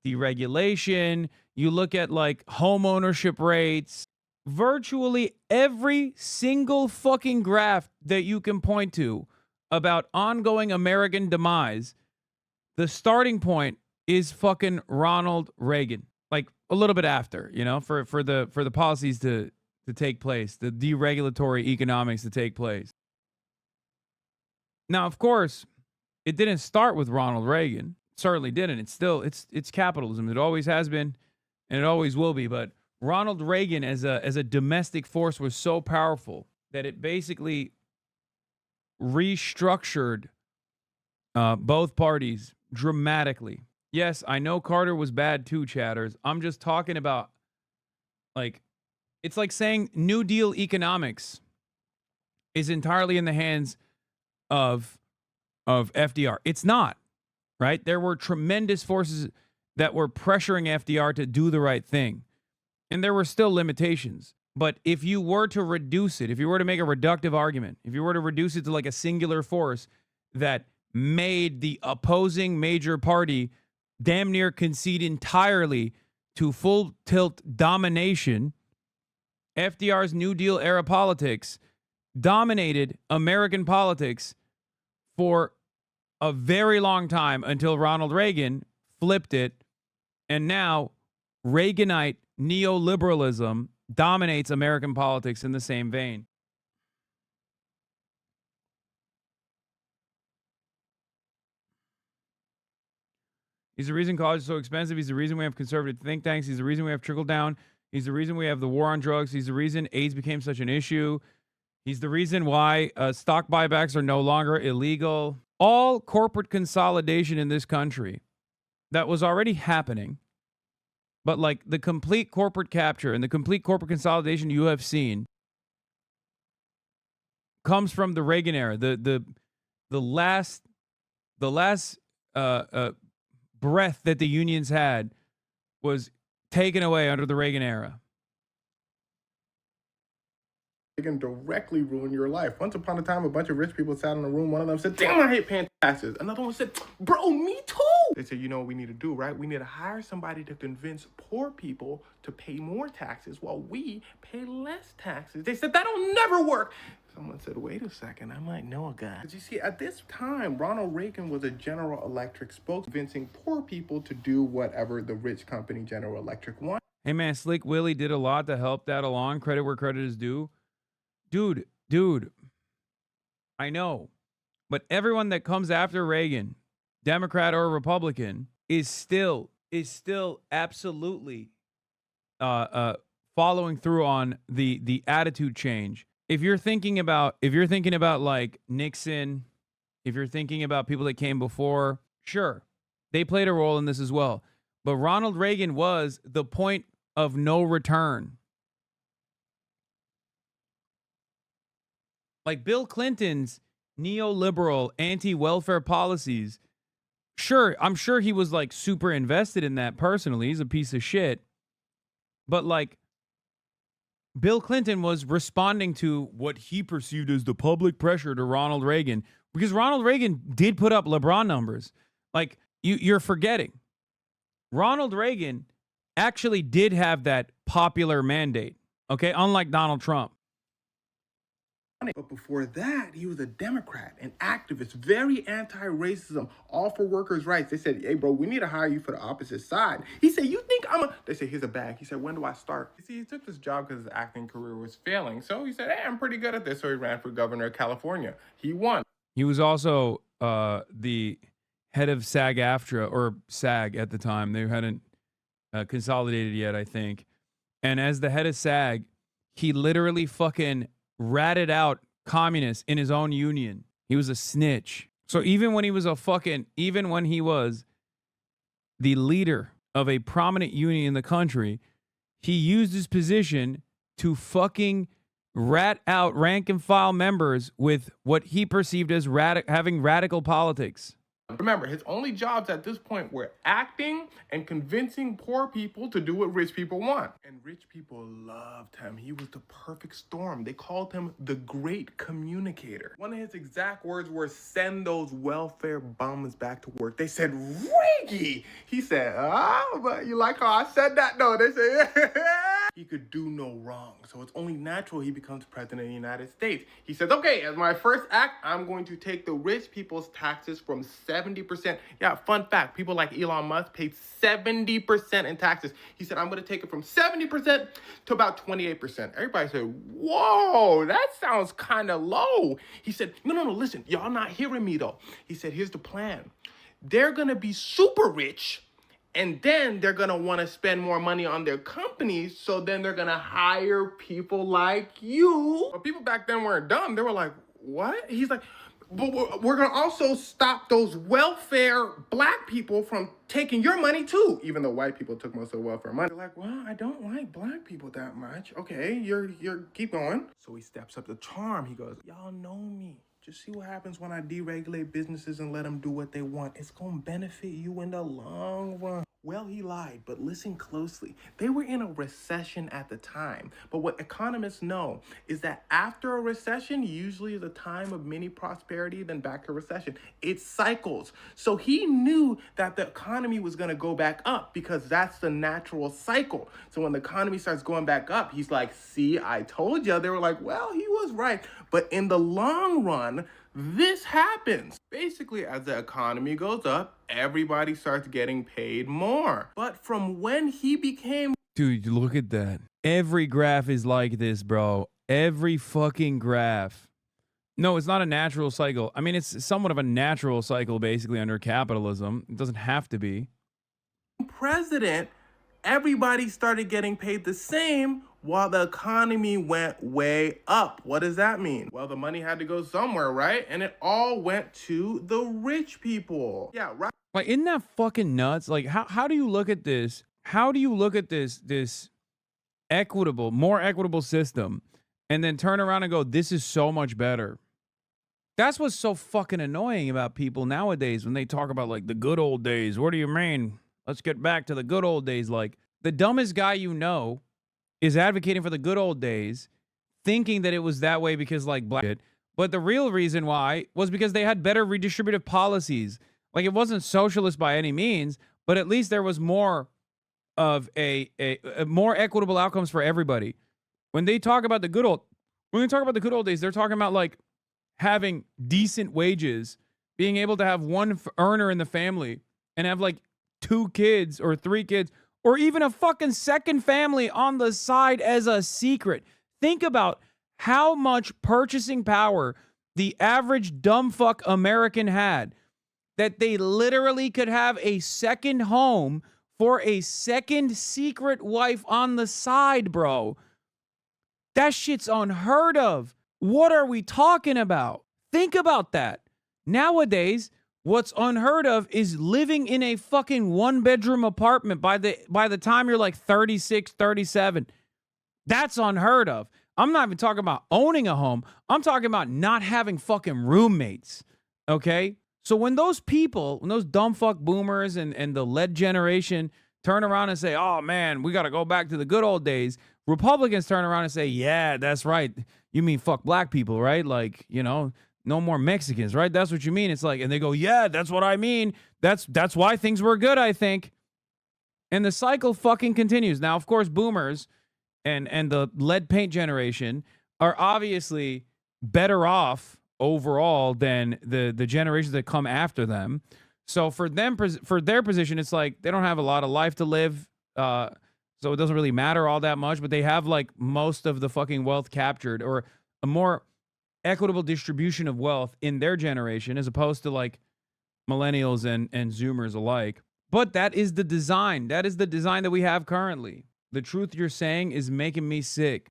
Speaker 1: deregulation, you look at like home ownership rates. Virtually every single fucking graph that you can point to about ongoing American demise, the starting point is fucking Ronald Reagan. Like a little bit after, you know, for the policies to take place, the deregulatory economics to take place. Now, of course, it didn't start with Ronald Reagan. It certainly didn't. It's still it's capitalism. It always has been, and it always will be. But Ronald Reagan as a domestic force was so powerful that it basically restructured both parties dramatically. Yes, I know Carter was bad too, chatters. I'm just talking about, like, it's like saying New Deal economics is entirely in the hands of FDR. It's not, right? There were tremendous forces that were pressuring FDR to do the right thing. And there were still limitations. But if you were to reduce it, if you were to make a reductive argument, if you were to reduce it to like a singular force that made the opposing major party damn near concede entirely to full tilt domination, FDR's New Deal era politics dominated American politics for a very long time until Ronald Reagan flipped it. And now Reaganite neoliberalism dominates American politics in the same vein. He's the reason college is so expensive. He's the reason we have conservative think tanks. He's the reason we have trickle down. He's the reason we have the war on drugs. He's the reason AIDS became such an issue. He's the reason why stock buybacks are no longer illegal. All corporate consolidation in this country that was already happening, but like the complete corporate capture and the complete corporate consolidation you have seen comes from the Reagan era. The last breath that the unions had was taken away under the Reagan era.
Speaker 17: can directly ruin your life. Once upon a time, a bunch of rich people sat in a room. One of them said, damn, I hate paying taxes. Another one said, bro, me too. They said, you know what we need to do, right? We need to hire somebody to convince poor people to pay more taxes while we pay less taxes. They said, that'll never work. Someone said, wait a second, I might know a guy. But you see, at this time, Ronald Reagan was a General Electric spokesman, convincing poor people to do whatever the rich company General Electric wanted.
Speaker 1: Hey, man, Slick Willie did a lot to help that along. Credit where credit is due. Dude, I know. But everyone that comes after Reagan, Democrat or Republican, is still absolutely following through on the attitude change. If you're thinking about like Nixon, if you're thinking about people that came before, sure, they played a role in this as well. But Ronald Reagan was the point of no return. Like Bill Clinton's neoliberal anti-welfare policies, sure, I'm sure he was like super invested in that personally. He's a piece of shit. But like Bill Clinton was responding to what he perceived as the public pressure to Ronald Reagan, because Ronald Reagan did put up LeBron numbers. Like you're forgetting. Ronald Reagan actually did have that popular mandate, okay? Unlike Donald Trump.
Speaker 17: But before that, he was a Democrat, an activist, very anti-racism, all for workers' rights. They said, hey, bro, we need to hire you for the opposite side. He said, you think I'm a... They said, here's a bag. He said, when do I start? You see, he took this job because his acting career was failing. So he said, hey, I'm pretty good at this. So he ran for governor of California. He won.
Speaker 1: He was also the head of SAG-AFTRA, or SAG at the time. They hadn't consolidated yet, I think. And as the head of SAG, he literally fucking ratted out communists in his own union. He was a snitch. So even when he was even when he was the leader of a prominent union in the country, he used his position to fucking rat out rank and file members with what he perceived as having radical politics.
Speaker 17: Remember, his only jobs at this point were acting and convincing poor people to do what rich people want. And rich people loved him. He was the perfect storm. They called him the great communicator. One of his exact words were, send those welfare bums back to work. They said, Reggie! He said, but you like how I said that? No, they said, he could do no wrong. So it's only natural he becomes president of the United States. He says, okay, as my first act, I'm going to take the rich people's taxes from 70%. Yeah, fun fact, people like Elon Musk paid 70% in taxes. He said, I'm going to take it from 70% to about 28%. Everybody said, whoa, that sounds kind of low. He said, no, listen, y'all not hearing me though. He said, here's the plan. They're going to be super rich, and then they're going to want to spend more money on their companies, so then they're going to hire people like you. But people back then weren't dumb. They were like, what? He's like, but we're going to also stop those welfare black people from taking your money too, even though white people took most of the welfare money. They're like, well, I don't like black people that much. Okay, you're keep going. So he steps up the charm. He goes, y'all know me. Just see what happens when I deregulate businesses and let them do what they want. It's going to benefit you in the long run. Well, he lied, but listen closely. They were in a recession at the time. But what economists know is that after a recession, usually is a time of mini prosperity, then back to recession. It cycles. So he knew that the economy was going to go back up because that's the natural cycle. So when the economy starts going back up, he's like, see, I told you. They were like, well, he was right. But in the long run, this happens. Basically, as the economy goes up, everybody starts getting paid more. But from when he became...
Speaker 1: Dude, look at that. Every graph is like this, bro. Every fucking graph. No, it's not a natural cycle. I mean, it's somewhat of a natural cycle, basically, under capitalism. It doesn't have to be.
Speaker 17: President, everybody started getting paid the same while the economy went way up. What does that mean? Well, the money had to go somewhere, right? And it all went to the rich people. Yeah, right.
Speaker 1: Like, isn't that fucking nuts? Like, how do you look at this? How do you look at this equitable, more equitable system and then turn around and go, this is so much better? That's what's so fucking annoying about people nowadays when they talk about, like, the good old days. What do you mean? Let's get back to the good old days. Like, the dumbest guy you know is advocating for the good old days, thinking that it was that way because like black shit. But the real reason why was because they had better redistributive policies. Like it wasn't socialist by any means, but at least there was more of a more equitable outcomes for everybody. When they talk about the good old days, they're talking about like having decent wages, being able to have one earner in the family and have like 2 kids or 3 kids or even a fucking second family on the side as a secret. Think about how much purchasing power the average dumb fuck American had, that they literally could have a second home for a second secret wife on the side, bro. That shit's unheard of. What are we talking about? Think about that. Nowadays, what's unheard of is living in a fucking 1-bedroom apartment by the time you're like 36, 37. That's unheard of. I'm not even talking about owning a home. I'm talking about not having fucking roommates. Okay? So when those people, when those dumb fuck boomers and the lead generation turn around and say, oh man, we got to go back to the good old days, Republicans turn around and say, yeah, that's right. You mean fuck black people, right? Like, you know, no more Mexicans, right? That's what you mean. It's like, and they go, yeah, that's what I mean. That's why things were good, I think. And the cycle fucking continues. Now, of course, boomers and the lead paint generation are obviously better off overall than the generations that come after them. So for them, for their position, it's like they don't have a lot of life to live. So it doesn't really matter all that much, but they have like most of the fucking wealth captured, or a more equitable distribution of wealth in their generation as opposed to like millennials and Zoomers alike. But that is the design. That is the design that we have currently. The truth you're saying is making me sick.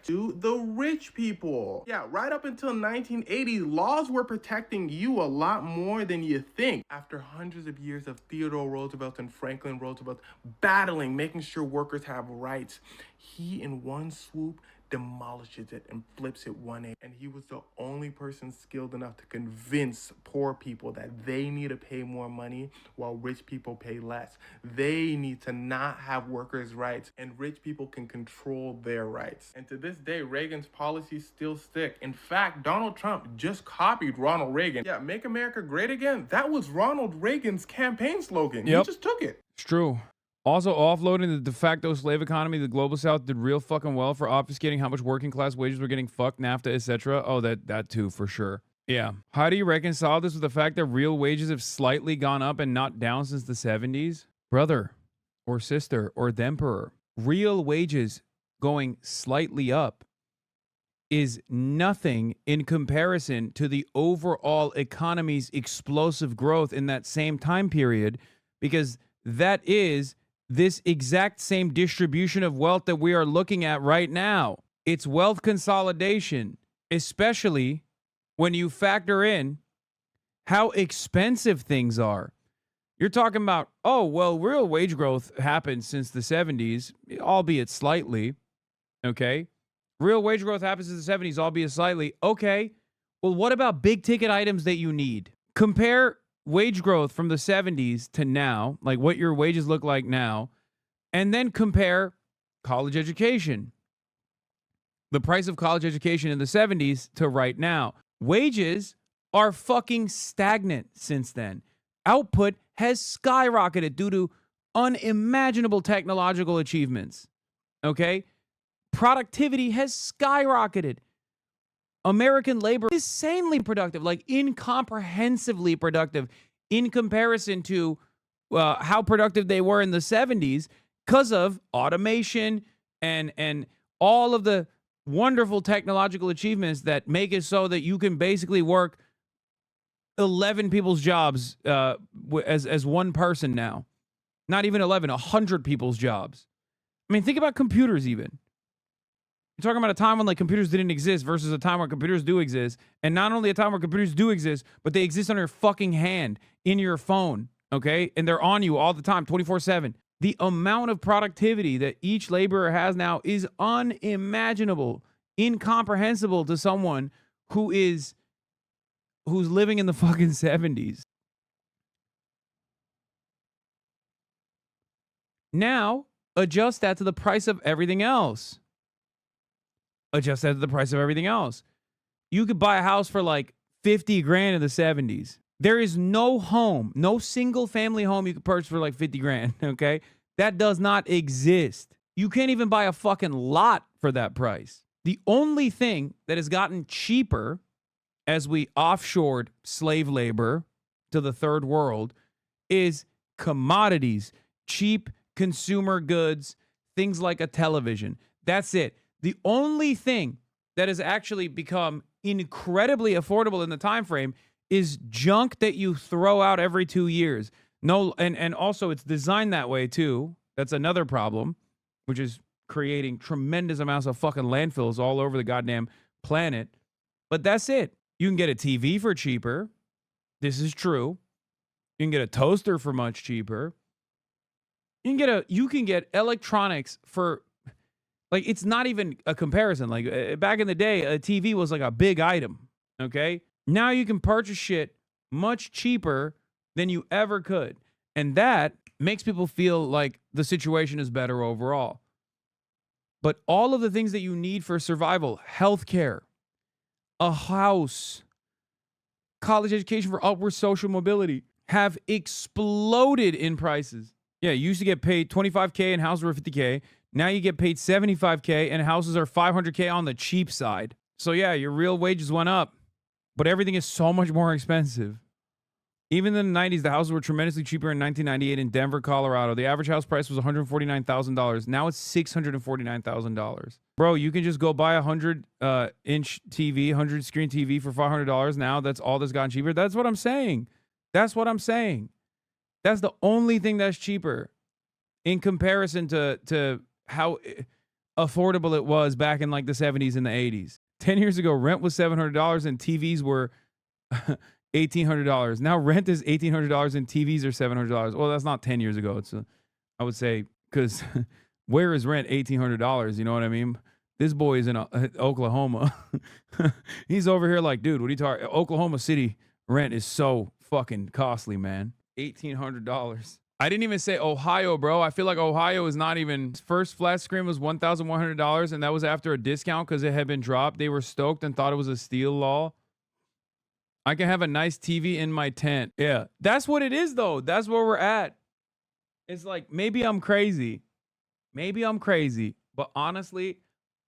Speaker 17: To the rich people. Yeah, right up until 1980, laws were protecting you a lot more than you think. After hundreds of years of Theodore Roosevelt and Franklin Roosevelt battling, making sure workers have rights, he in one swoop demolishes it and flips it 180. And he was the only person skilled enough to convince poor people that they need to pay more money while rich people pay less. They need to not have workers' rights, and rich people can control their rights. And to this day, Reagan's policies still stick. In fact, Donald Trump just copied Ronald Reagan. Yeah, make America great again. That was Ronald Reagan's campaign slogan.
Speaker 1: Yep.
Speaker 17: He just took it.
Speaker 1: It's true. Also, offloading the de facto slave economy, the global south did real fucking well for obfuscating how much working class wages were getting fucked, NAFTA, etc. Oh, that too, for sure. Yeah. How do you reconcile this with the fact that real wages have slightly gone up and not down since the 70s? Brother or sister or the emperor, real wages going slightly up is nothing in comparison to the overall economy's explosive growth in that same time period, because that is this exact same distribution of wealth that we are looking at right now. It's wealth consolidation, especially when you factor in how expensive things are. You're talking about, oh, well, real wage growth happened since the 70s, albeit slightly. Okay. Real wage growth happens since the 70s, albeit slightly. Okay. Well, what about big ticket items that you need? Compare wage growth from the 70s to now, like what your wages look like now, and then compare college education. The price of college education in the 70s to right now. Wages are fucking stagnant since then. Output has skyrocketed due to unimaginable technological achievements. Okay? Productivity has skyrocketed. American labor is insanely productive, like incomprehensibly productive in comparison to how productive they were in the 70s because of automation and all of the wonderful technological achievements that make it so that you can basically work 11 people's jobs as one person now. Not even 11, 100 people's jobs. I mean, think about computers even. You're talking about a time when like computers didn't exist versus a time where computers do exist. And not only a time where computers do exist, but they exist on your fucking hand, in your phone, okay? And they're on you all the time, 24/7. The amount of productivity that each laborer has now is unimaginable, incomprehensible to someone who's living in the fucking 70s. Now, adjust that to the price of everything else. adjusted to the price of everything else. You could buy a house for like 50 grand in the 70s. There is no home, no single family home you could purchase for like 50 grand, okay? That does not exist. You can't even buy a fucking lot for that price. The only thing that has gotten cheaper as we offshored slave labor to the third world is commodities, cheap consumer goods, things like a television. That's it. The only thing that has actually become incredibly affordable in the time frame is junk that you throw out every 2 years. No, and also it's designed that way too. That's another problem, which is creating tremendous amounts of fucking landfills all over the goddamn planet. But that's it. You can get a TV for cheaper. This is true. You can get a toaster for much cheaper. You can get electronics for, like, it's not even a comparison. Like back in the day, a TV was like a big item. Okay. Now you can purchase shit much cheaper than you ever could. And that makes people feel like the situation is better overall. But all of the things that you need for survival, healthcare, a house, college education for upward social mobility, have exploded in prices. Yeah, you used to get paid $25K and houses were $50K. Now you get paid $75K and houses are $500K on the cheap side. So yeah, your real wages went up, but everything is so much more expensive. Even in the 90s, the houses were tremendously cheaper in 1998 in Denver, Colorado. The average house price was $149,000. Now it's $649,000. Bro, you can just go buy a 100-inch TV, 100-screen TV for $500 now. That's all that's gotten cheaper. That's what I'm saying. That's what I'm saying. That's the only thing that's cheaper in comparison to how affordable it was back in like the 70s and the 80s. 10 years ago, rent was $700 and TVs were $1,800. Now rent is $1,800 and TVs are $700. Well, that's not 10 years ago. It's I would say, because where is rent $1,800? You know what I mean? This boy is in Oklahoma. He's over here like, dude, what are you talking? Oklahoma City rent is so fucking costly, man. $1,800. I didn't even say Ohio, bro. I feel like Ohio is not even. First flat screen was $1,100, and that was after a discount because it had been dropped. They were stoked and thought it was a steal law. I can have a nice TV in my tent. Yeah, that's what it is, though. That's where we're at. It's like, maybe I'm crazy. Maybe I'm crazy. But honestly,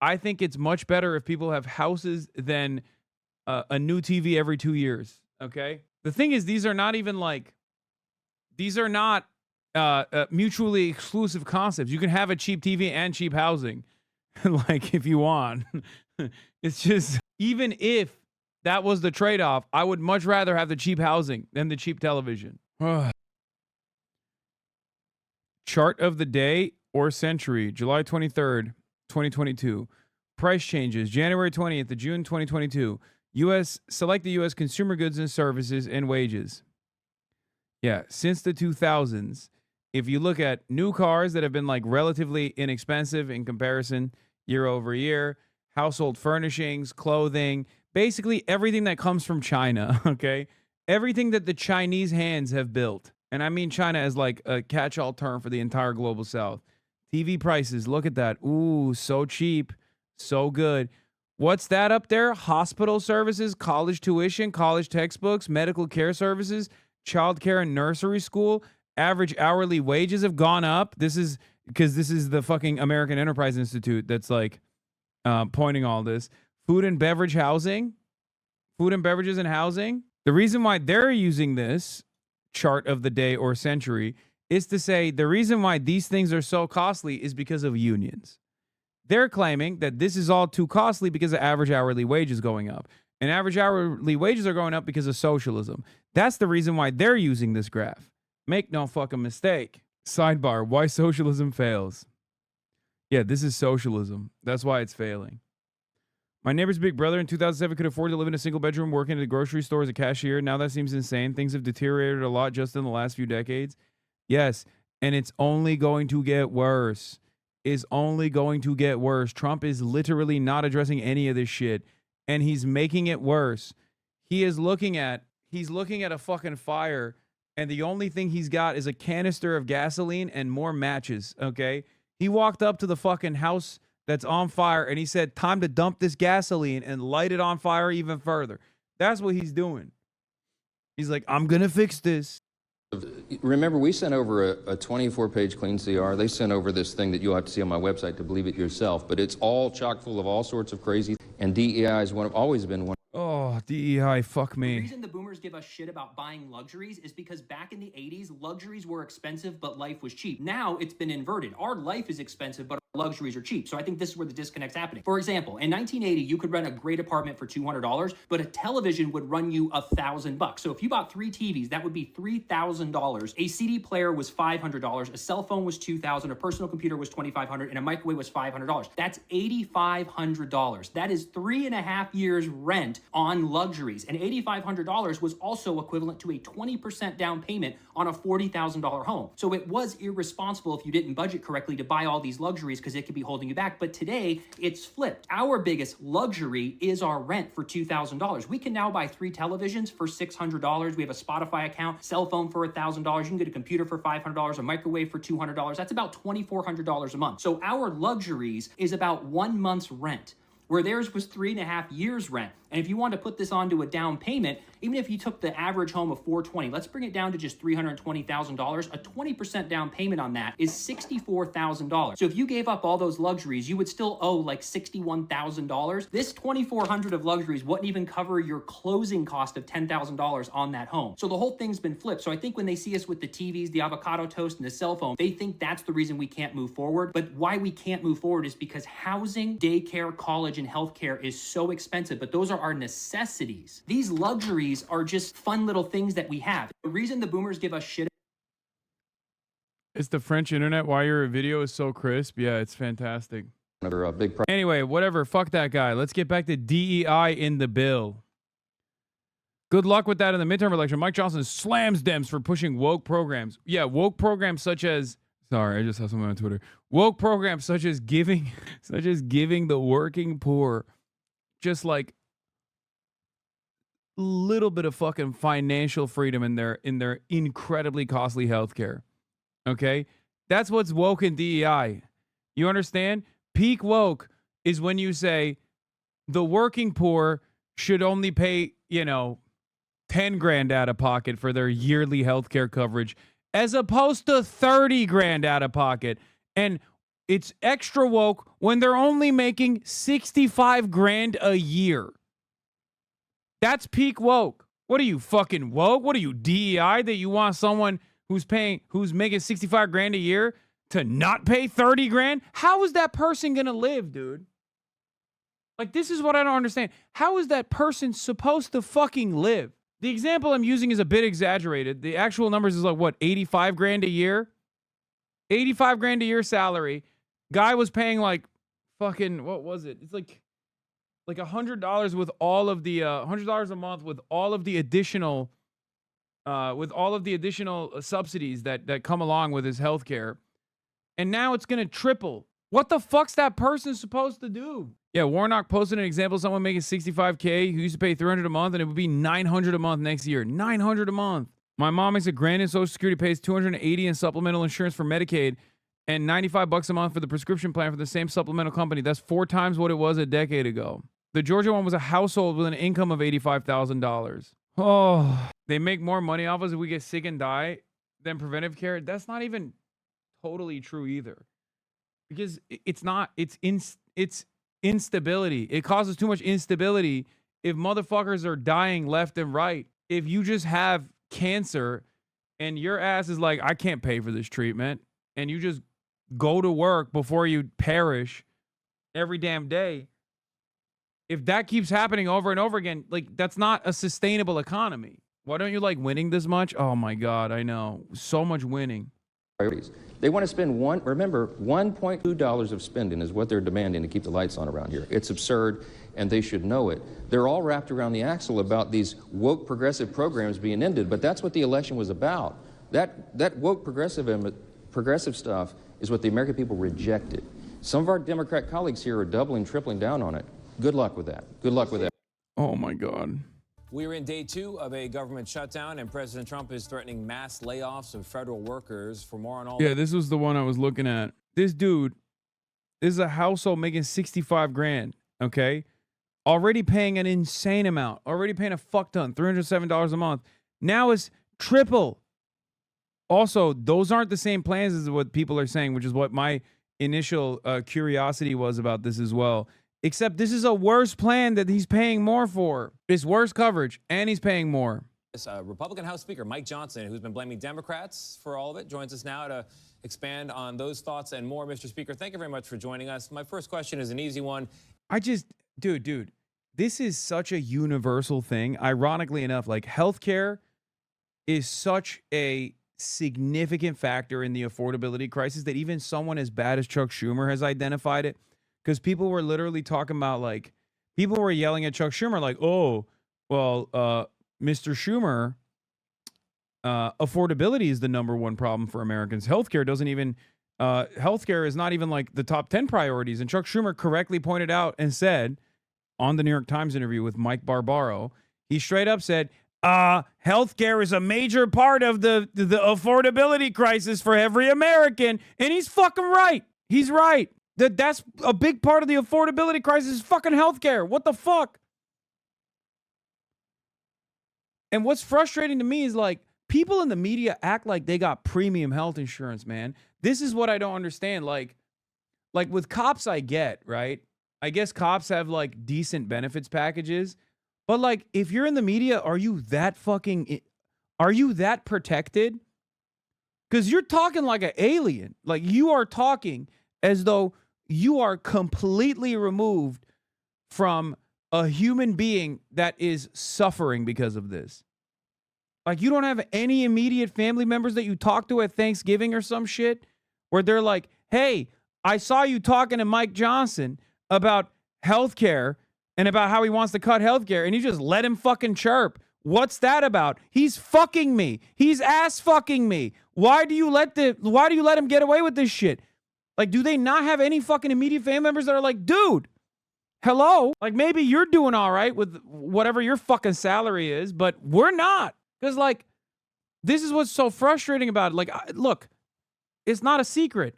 Speaker 1: I think it's much better if people have houses than a new TV every 2 years. Okay? The thing is, these are not even like, these are not mutually exclusive concepts. You can have a cheap TV and cheap housing, like if you want. It's just, even if that was the trade-off, I would much rather have the cheap housing than the cheap television. Chart of the day or century, July 23rd, 2022. Price changes, January 20th to June 2022. Select the U.S. consumer goods and services and wages. Yeah, since the 2000s, if you look at new cars that have been like relatively inexpensive in comparison year over year, household furnishings, clothing, basically everything that comes from China, okay? Everything that the Chinese hands have built. And I mean China as like a catch-all term for the entire global south. TV prices, look at that. Ooh, so cheap, so good. What's that up there? Hospital services, college tuition, college textbooks, medical care services, childcare and nursery school. Average hourly wages have gone up. This is because this is the fucking American Enterprise Institute that's like pointing all this. Food and beverage housing, food and beverages and housing. The reason why they're using this chart of the day or century is to say the reason why these things are so costly is because of unions. They're claiming that this is all too costly because of average hourly wages going up. And average hourly wages are going up because of socialism. That's the reason why they're using this graph. Make no fucking mistake. Sidebar, why socialism fails. Yeah, this is socialism. That's why it's failing. My neighbor's big brother in 2007 could afford to live in a single bedroom working at a grocery store as a cashier. Now that seems insane. Things have deteriorated a lot just in the last few decades. Yes, and it's only going to get worse. It's only going to get worse. Trump is literally not addressing any of this shit, and he's making it worse. He's looking at a fucking fire, and the only thing he's got is a canister of gasoline and more matches, okay? He walked up to the fucking House that's on fire, and he said, time to dump this gasoline and light it on fire even further. That's what he's doing. He's like, I'm going to fix this.
Speaker 16: Remember, we sent over a 24-page clean CR. They sent over this thing that you'll have to see on my website to believe it yourself. But it's all chock full of all sorts of crazy. And DEI is always been one.
Speaker 1: Oh, DEI, fuck me.
Speaker 18: The reason the boomers give us shit about buying luxuries is because back in the 80s, luxuries were expensive, but life was cheap. Now it's been inverted. Our life is expensive, but our luxuries are cheap. So I think this is where the disconnect's happening. For example, in 1980, you could rent a great apartment for $200, but a television would run you $1,000. So if you bought 3 TVs, that would be $3,000. A CD player was $500. A cell phone was $2,000. A personal computer was $2,500, and a microwave was $500. That's $8,500. That is 3.5 years rent on luxuries. And $8,500 was also equivalent to a 20% down payment on a $40,000 home. So it was irresponsible if you didn't budget correctly to buy all these luxuries because it could be holding you back. But today it's flipped. Our biggest luxury is our rent for $2,000. We can now buy 3 televisions for $600. We have a Spotify account, cell phone for $1,000. You can get a computer for $500, a microwave for $200. That's about $2,400 a month. So our luxuries is about 1 month's rent, where theirs was 3.5 years rent. And if you want to put this onto a down payment, even if you took the average home of $420,000, let's bring it down to just $320,000. A 20% down payment on that is $64,000. So if you gave up all those luxuries, you would still owe like $61,000. This $2,400 of luxuries wouldn't even cover your closing cost of $10,000 on that home. So the whole thing's been flipped. So I think when they see us with the TVs, the avocado toast, and the cell phone, they think that's the reason we can't move forward. But why we can't move forward is because housing, daycare, college, and healthcare is so expensive, but those are our necessities. These luxuries are just fun little things that we have. The reason the boomers give us shit.
Speaker 1: It's the French internet. Why your video is so crisp. Yeah, it's fantastic. Anyway, whatever. Fuck that guy. Let's get back to DEI in the bill. Good luck with that in the midterm election. Mike Johnson slams Dems for pushing woke programs. Yeah, woke programs such as... Sorry, I just saw someone on Twitter. Woke programs such as giving the working poor just like little bit of fucking financial freedom in their incredibly costly healthcare. Okay? That's what's woke in DEI. You understand? Peak woke is when you say the working poor should only pay, 10 grand out of pocket for their yearly healthcare coverage as opposed to 30 grand out of pocket. And it's extra woke when they're only making 65 grand a year. That's peak woke. What are you, fucking woke? What are you, DEI, that you want someone who's making 65 grand a year to not pay 30 grand? How is that person going to live, dude? Like, this is what I don't understand. How is that person supposed to fucking live? The example I'm using is a bit exaggerated. The actual numbers is like, what, 85 grand a year? 85 grand a year salary. Guy was paying like fucking, what was it? It's like $100 with all of the $100 a month with all of the additional subsidies that come along with his healthcare. And now it's gonna triple. What the fuck's that person supposed to do? Yeah, Warnock posted an example of someone making $65K who used to pay $300 a month, and it would be $900 a month next year. $900 a month. My mom makes $1,000 in Social Security, pays $280 in supplemental insurance for Medicaid, and $95 a month for the prescription plan for the same supplemental company. That's 4 times what it was a decade ago. The Georgia one was a household with an income of $85,000. Oh, they make more money off us if we get sick and die than preventive care. That's not even totally true either, because it's instability. It causes too much instability if motherfuckers are dying left and right. If you just have cancer and your ass is like, I can't pay for this treatment, and you just go to work before you perish every damn day, if that keeps happening over and over again, like, that's not a sustainable economy. Why don't you like winning this much? Oh my God, I know. So much winning.
Speaker 16: They want to spend $1.2 of spending is what they're demanding to keep the lights on around here. It's absurd, and they should know it. They're all wrapped around the axle about these woke progressive programs being ended, but that's what the election was about. That woke progressive stuff is what the American people rejected. Some of our Democrat colleagues here are doubling, tripling down on it. Good luck with that. Good luck with that.
Speaker 1: Oh my God.
Speaker 19: We're in day 2 of a government shutdown, and President Trump is threatening mass layoffs of federal workers. For more on all
Speaker 1: this was the one I was looking at. This dude This is a household making 65 grand, okay? Already paying an insane amount. Already paying a fuck ton, $307 a month. Now it's triple. Also, those aren't the same plans as what people are saying, which is what my initial curiosity was about this as well. Except this is a worse plan that he's paying more for. It's worse coverage, and he's paying more.
Speaker 19: Republican House Speaker Mike Johnson, who's been blaming Democrats for all of it, joins us now to expand on those thoughts and more. Mr. Speaker, thank you very much for joining us. My first question is an easy one.
Speaker 1: Dude, this is such a universal thing. Ironically enough, like healthcare is such a significant factor in the affordability crisis that even someone as bad as Chuck Schumer has identified it. Because people were literally talking about, like, people were yelling at Chuck Schumer like, oh, well, Mr. Schumer, affordability is the #1 problem for Americans. Healthcare doesn't even, healthcare is not even like the top 10 priorities. And Chuck Schumer correctly pointed out and said on the New York Times interview with Mike Barbaro, he straight up said, healthcare is a major part of the affordability crisis for every American. And he's fucking right. He's right. That's a big part of the affordability crisis is fucking healthcare. What the fuck? And what's frustrating to me is, like, people in the media act like they got premium health insurance, man. This is what I don't understand. Like with cops, I get, right? I guess cops have, like, decent benefits packages. But, like, if you're in the media, are you that protected? Because you're talking like an alien. Like, you are talking as though you are completely removed from a human being that is suffering because of this. Like, you don't have any immediate family members that you talk to at Thanksgiving or some shit where they're like, hey, I saw you talking to Mike Johnson about healthcare and about how he wants to cut healthcare, and you just let him fucking chirp. What's that about? He's fucking me. He's ass fucking me. Why do you let him get away with this shit? Like, do they not have any fucking immediate family members that are like, dude, hello? Like, maybe you're doing all right with whatever your fucking salary is, but we're not. Because, like, this is what's so frustrating about it. Like, look, it's not a secret.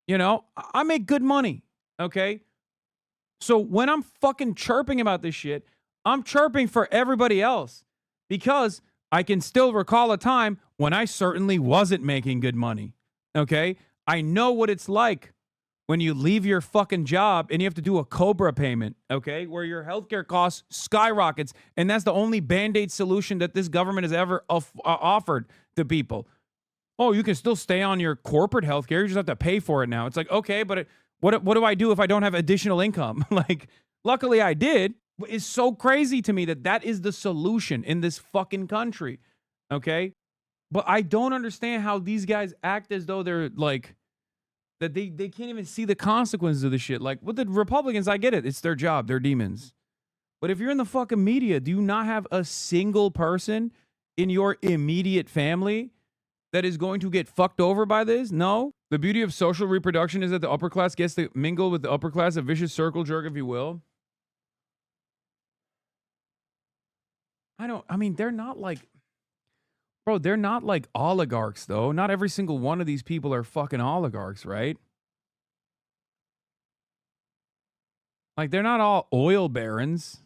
Speaker 1: You know, I make good money, okay? So when I'm fucking chirping about this shit, I'm chirping for everybody else because I can still recall a time when I certainly wasn't making good money, okay? I know what it's like when you leave your fucking job and you have to do a COBRA payment, okay, where your healthcare costs skyrockets, and that's the only Band-Aid solution that this government has ever offered to people. Oh, you can still stay on your corporate healthcare. You just have to pay for it now. It's like, okay, but what do I do if I don't have additional income? Like, luckily I did. It's so crazy to me that is the solution in this fucking country, okay? But I don't understand how these guys act as though they're like, that they can't even see the consequences of the shit. Like, with the Republicans, I get it. It's their job. They're demons. But if you're in the fucking media, do you not have a single person in your immediate family that is going to get fucked over by this? No. The beauty of social reproduction is that the upper class gets to mingle with the upper class, a vicious circle jerk, if you will. They're not like, bro, they're not like oligarchs, though. Not every single one of these people are fucking oligarchs, right? Like, they're not all oil barons.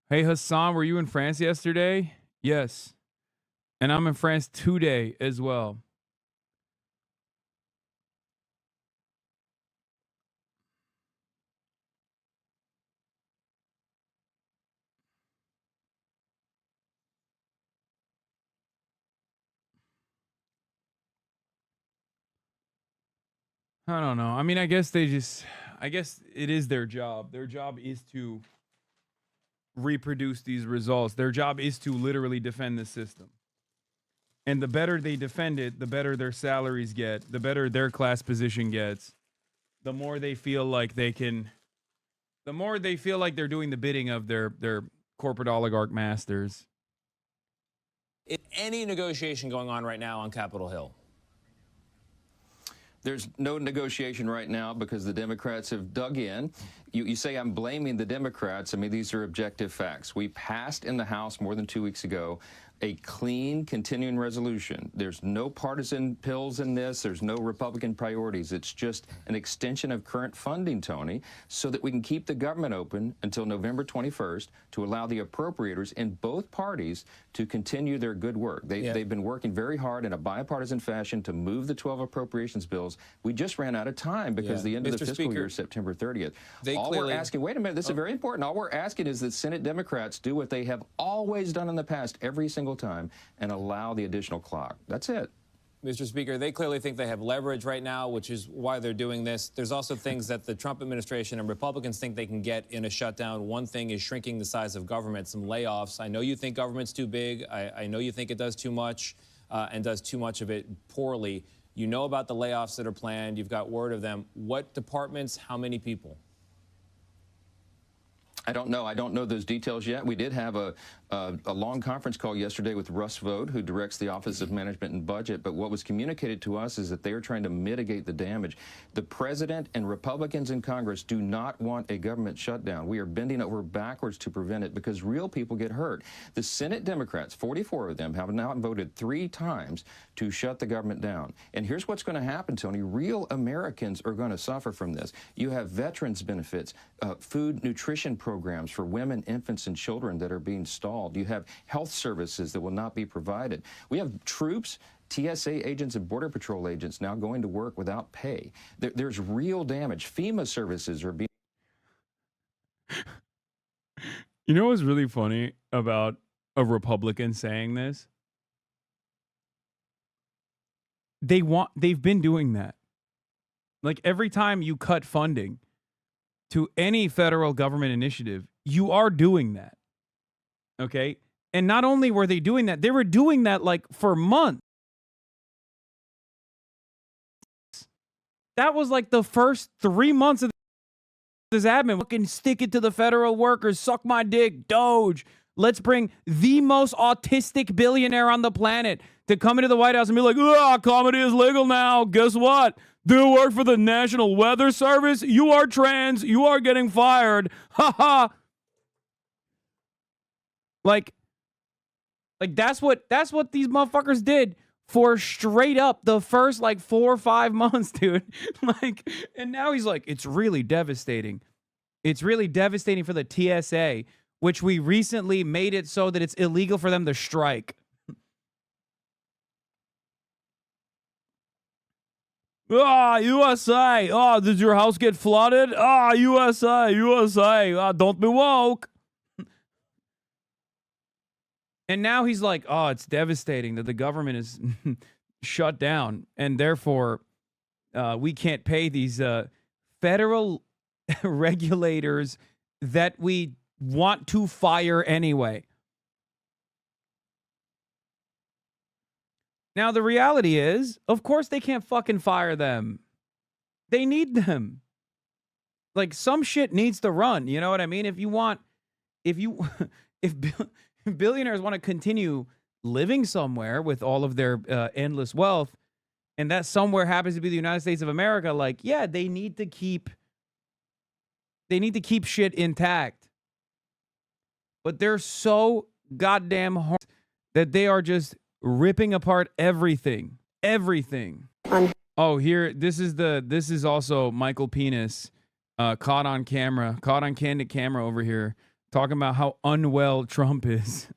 Speaker 1: Hey, Hasan, were you in France yesterday? Yes. And I'm in France today as well. I don't know. I mean, I guess it is their job. Their job is to reproduce these results. Their job is to literally defend the system. And the better they defend it, the better their salaries get, the better their class position gets, the more they feel like they're doing the bidding of their corporate oligarch masters.
Speaker 19: Is any negotiation going on right now on Capitol Hill?
Speaker 16: There's no negotiation right now because the Democrats have dug in. You say I'm blaming the Democrats. I mean, these are objective facts. We passed in the House more than 2 weeks ago a clean continuing resolution. There's no partisan pills in this. There's no Republican priorities. It's just an extension of current funding, Tony, so that we can keep the government open until November 21st to allow the appropriators in both parties to continue their good work. They've been working very hard in a bipartisan fashion to move the 12 appropriations bills. We just ran out of time because the end of the fiscal year is September 30th. We're asking, wait a minute, this is very important. All we're asking is that Senate Democrats do what they have always done in the past every single time and allow the additional clock. That's it.
Speaker 19: Mr. Speaker, they clearly think they have leverage right now, which is why they're doing this. There's also things that the Trump administration and Republicans think they can get in a shutdown. One thing is shrinking the size of government, some layoffs. I know you think government's too big. I know you think it does too much and does too much of it poorly. You know about the layoffs that are planned. You've got word of them. What departments, how many people?
Speaker 16: I don't know. I don't know those details yet. We did have a long conference call yesterday with Russ Vought, who directs the Office of Management and Budget. But what was communicated to us is that they are trying to mitigate the damage. The president and Republicans in Congress do not want a government shutdown. We are bending over backwards to prevent it because real people get hurt. The Senate Democrats, 44 of them, have now voted 3 times to shut the government down. And here's what's going to happen, Tony. Real Americans are going to suffer from this. You have veterans benefits, food nutrition programs for women, infants, and children that are being stalled. You have health services that will not be provided. We have troops, TSA agents, and Border Patrol agents now going to work without pay. There's real damage. FEMA services are being...
Speaker 1: You know what's really funny about a Republican saying this? They've been doing that. Like every time you cut funding to any federal government initiative, you are doing that. Okay? And not only were they doing that, they were doing that like for months. That was like the first 3 months of this admin. Fucking stick it to the federal workers, suck my dick, Doge. Let's bring the most autistic billionaire on the planet to come into the White House and be like, comedy is legal now. Guess what? Do work for the National Weather Service. You are trans. You are getting fired. Ha ha. Like that's what these motherfuckers did for straight up the first like 4 or 5 months, dude. Like, and now he's like, it's really devastating. It's really devastating for the TSA, which we recently made it so that it's illegal for them to strike. USA. Did your house get flooded? USA. Don't be woke. And now he's like, it's devastating that the government is shut down, and therefore we can't pay these federal regulators that we want to fire anyway. Now, the reality is, of course, they can't fucking fire them. They need them. Like, some shit needs to run. You know what I mean? If billionaires want to continue living somewhere with all of their endless wealth, and that somewhere happens to be the United States of America, like, yeah, they need to keep shit intact. But they're so goddamn hard that they are just ripping apart everything. Oh, here, this is also Michael Penis, caught on candid camera over here, talking about how unwell Trump is,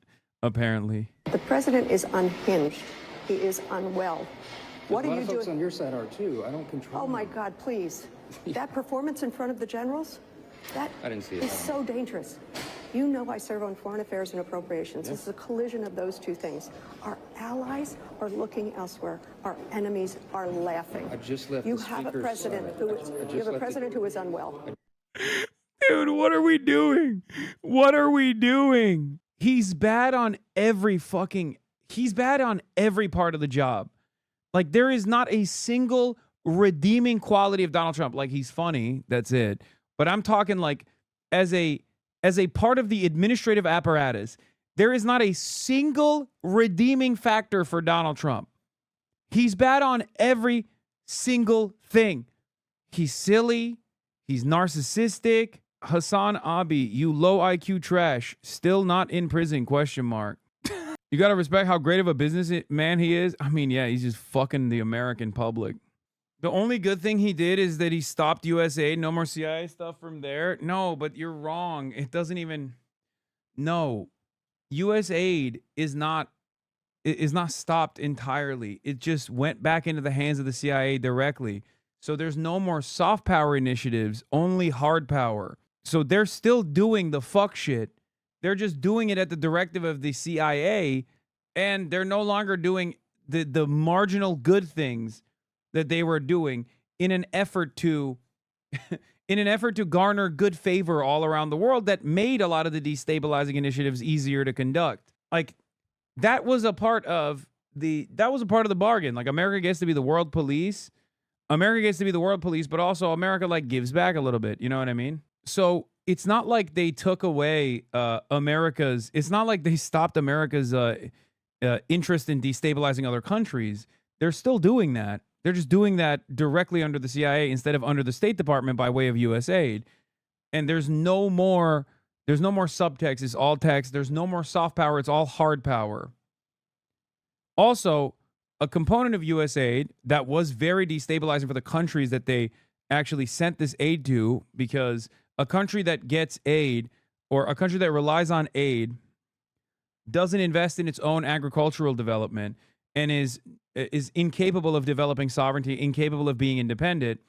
Speaker 1: apparently.
Speaker 20: The president is unhinged. He is unwell. What are you doing? A lot of folks on your side are too. I don't control. Oh my God, please. That performance in front of the generals, that I didn't see it. Is so dangerous. You know I serve on foreign affairs and appropriations. This is a collision of those two things. Our allies are looking elsewhere. Our enemies are laughing. I just left you have a president who is unwell.
Speaker 1: Dude, what are we doing? He's bad on every part of the job. Like, there is not a single redeeming quality of Donald Trump. Like, he's funny, that's it. But I'm talking like as a part of the administrative apparatus, there is not a single redeeming factor for Donald Trump. He's bad on every single thing. He's silly. He's narcissistic. HasanAbi, you low IQ trash, still not in prison, ? You got to respect how great of a businessman he is. I mean, yeah, he's just fucking the American public. The only good thing he did is that he stopped USAID. No more CIA stuff from there. No, but you're wrong. It doesn't even... No. USAID is not stopped entirely. It just went back into the hands of the CIA directly. So there's no more soft power initiatives, only hard power. So they're still doing the fuck shit. They're just doing it at the directive of the CIA, and they're no longer doing the marginal good things that they were doing in an effort to garner good favor all around the world that made a lot of the destabilizing initiatives easier to conduct. Like that was a part of the bargain. Like America gets to be the world police. America gets to be the world police, but also America like gives back a little bit. You know what I mean? So it's not like they took away it's not like they stopped America's interest in destabilizing other countries. They're still doing that. They're just doing that directly under the CIA instead of under the State Department by way of USAID. And there's no more subtext. It's all text. There's no more soft power. It's all hard power. Also, a component of USAID that was very destabilizing for the countries that they actually sent this aid to, because a country that gets aid or a country that relies on aid doesn't invest in its own agricultural development and is incapable of developing sovereignty, incapable of being independent.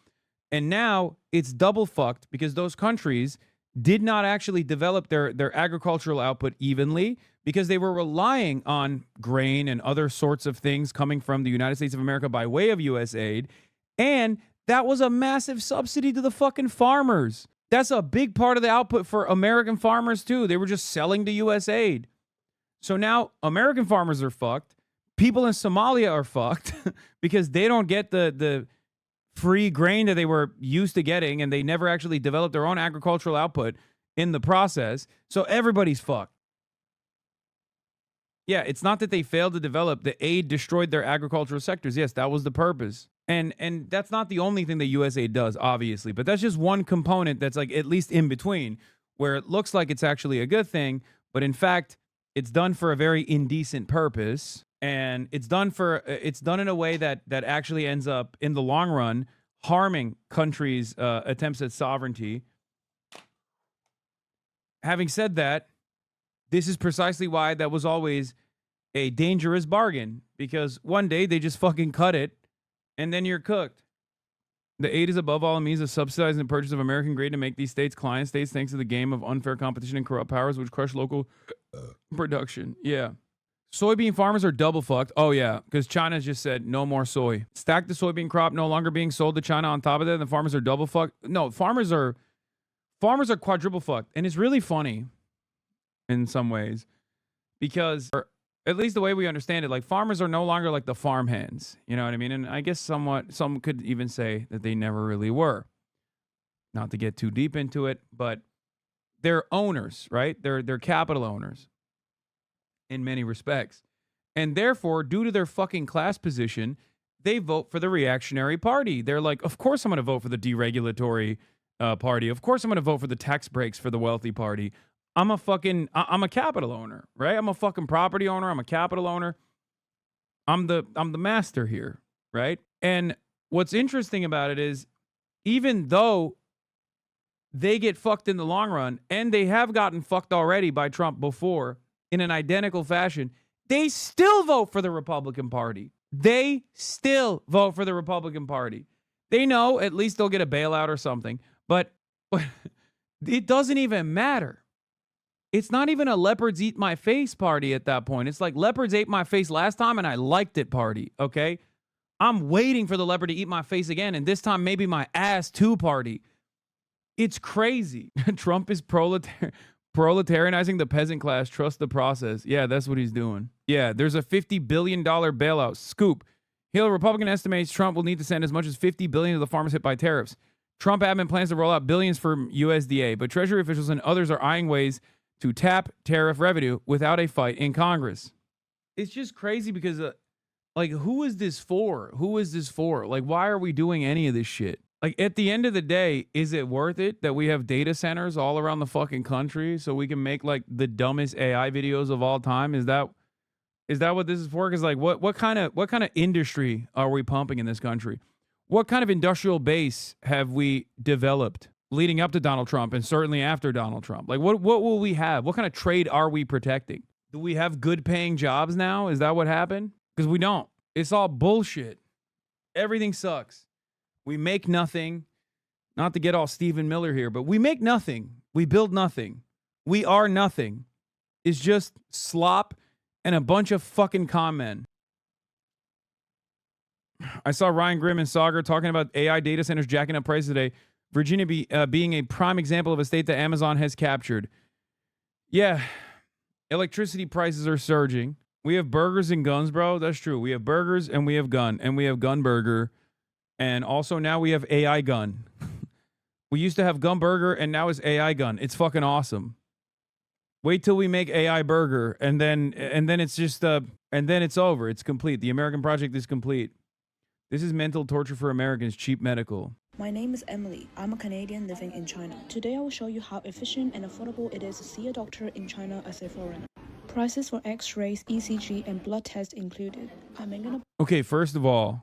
Speaker 1: And now it's double fucked because those countries did not actually develop their agricultural output evenly because they were relying on grain and other sorts of things coming from the United States of America by way of USAID. And that was a massive subsidy to the fucking farmers. That's a big part of the output for American farmers too. They were just selling to USAID. So now American farmers are fucked. People in Somalia are fucked because they don't get the free grain that they were used to getting, and they never actually developed their own agricultural output in the process. So everybody's fucked. Yeah, it's not that they failed to develop. The aid destroyed their agricultural sectors. Yes, that was the purpose. And that's not the only thing that USAID does, obviously, but that's just one component that's like at least in between, where it looks like it's actually a good thing, but in fact, it's done for a very indecent purpose. And it's done in a way that actually ends up in the long run harming countries' attempts at sovereignty. Having said that, this is precisely why that was always a dangerous bargain, because one day they just fucking cut it and then you're cooked. The aid is above all a means of subsidizing the purchase of American grain to make these states client states thanks to the game of unfair competition and corrupt powers which crush local production. Yeah. Soybean farmers are double fucked. Oh, yeah, because China just said no more soy. Stack the soybean crop no longer being sold to China. On top of that, the farmers are double fucked. No, farmers are quadruple fucked. And it's really funny in some ways because, or at least the way we understand it, like farmers are no longer like the farm hands. You know what I mean? And I guess some could even say that they never really were. Not to get too deep into it, but they're owners, right? They're capital owners in many respects. And therefore, due to their fucking class position, they vote for the reactionary party. They're like, of course I'm going to vote for the deregulatory party. Of course I'm going to vote for the tax breaks for the wealthy party. I'm a capital owner, right? I'm a fucking property owner. I'm a capital owner. I'm the master here, right? And what's interesting about it is, even though they get fucked in the long run, and they have gotten fucked already by Trump before, in an identical fashion, they still vote for the Republican Party. They still vote for the Republican Party. They know at least they'll get a bailout or something, but it doesn't even matter. It's not even a leopards eat my face party at that point. It's like leopards ate my face last time and I liked it party, okay? I'm waiting for the leopard to eat my face again, and this time maybe my ass too party. It's crazy. Trump is proletarianizing the peasant class. Trust the process. Yeah, that's what he's doing. Yeah, there's a $50 billion bailout. Scoop. Hill, Republican estimates Trump will need to send as much as $50 billion to the farmers hit by tariffs. Trump admin plans to roll out billions for USDA, but Treasury officials and others are eyeing ways to tap tariff revenue without a fight in Congress. It's just crazy because, like, who is this for? Who is this for? Like, why are we doing any of this shit? Like, at the end of the day, is it worth it that we have data centers all around the fucking country so we can make, like, the dumbest AI videos of all time? Is that Is that what this is for? Because like, what kind of industry are we pumping in this country? What kind of industrial base have we developed leading up to Donald Trump and certainly after Donald Trump? Like, what will we have? What kind of trade are we protecting? Do we have good paying jobs now? Is that what happened? Because we don't. It's all bullshit. Everything sucks. We make nothing. Not to get all Stephen Miller here, but we make nothing. We build nothing. We are nothing. It's just slop and a bunch of fucking con men. I saw Ryan Grimm and Sauger talking about AI data centers jacking up prices today. Virginia being a prime example of a state that Amazon has captured. Yeah, electricity prices are surging. We have burgers and guns, bro. That's true. We have burgers and we have gun. And we have gun burger. And also now we have AI gun. We used to have gun burger and now it's AI gun. It's fucking awesome. Wait till we make AI burger and then it's just and then it's over. It's complete. The American project is complete. This is mental torture for Americans, cheap medical.
Speaker 21: My name is Emily. I'm a Canadian living in China. Today I will show you how efficient and affordable it is to see a doctor in China as a foreigner. Prices for X-rays, ECG, and blood tests included.
Speaker 1: Okay, first of all,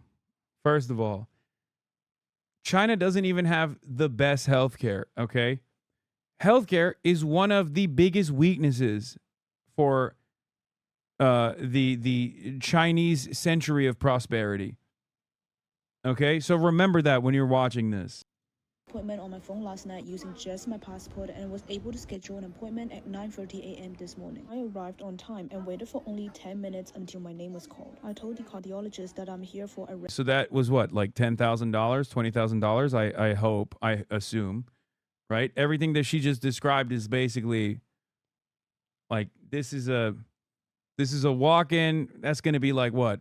Speaker 1: China doesn't even have the best healthcare, okay? Healthcare is one of the biggest weaknesses for the Chinese century of prosperity. Okay, so remember that when you're watching this.
Speaker 21: Appointment on my phone last night using just my passport and was able to schedule an appointment at 9:30 a.m. this morning. I arrived on time and waited for only 10 minutes until my name was called. I told the cardiologist that I'm here for a...
Speaker 1: So that was what, like $10,000, $20,000? I hope, I assume, right? Everything that she just described is basically like, this is a walk-in. That's going to be like what?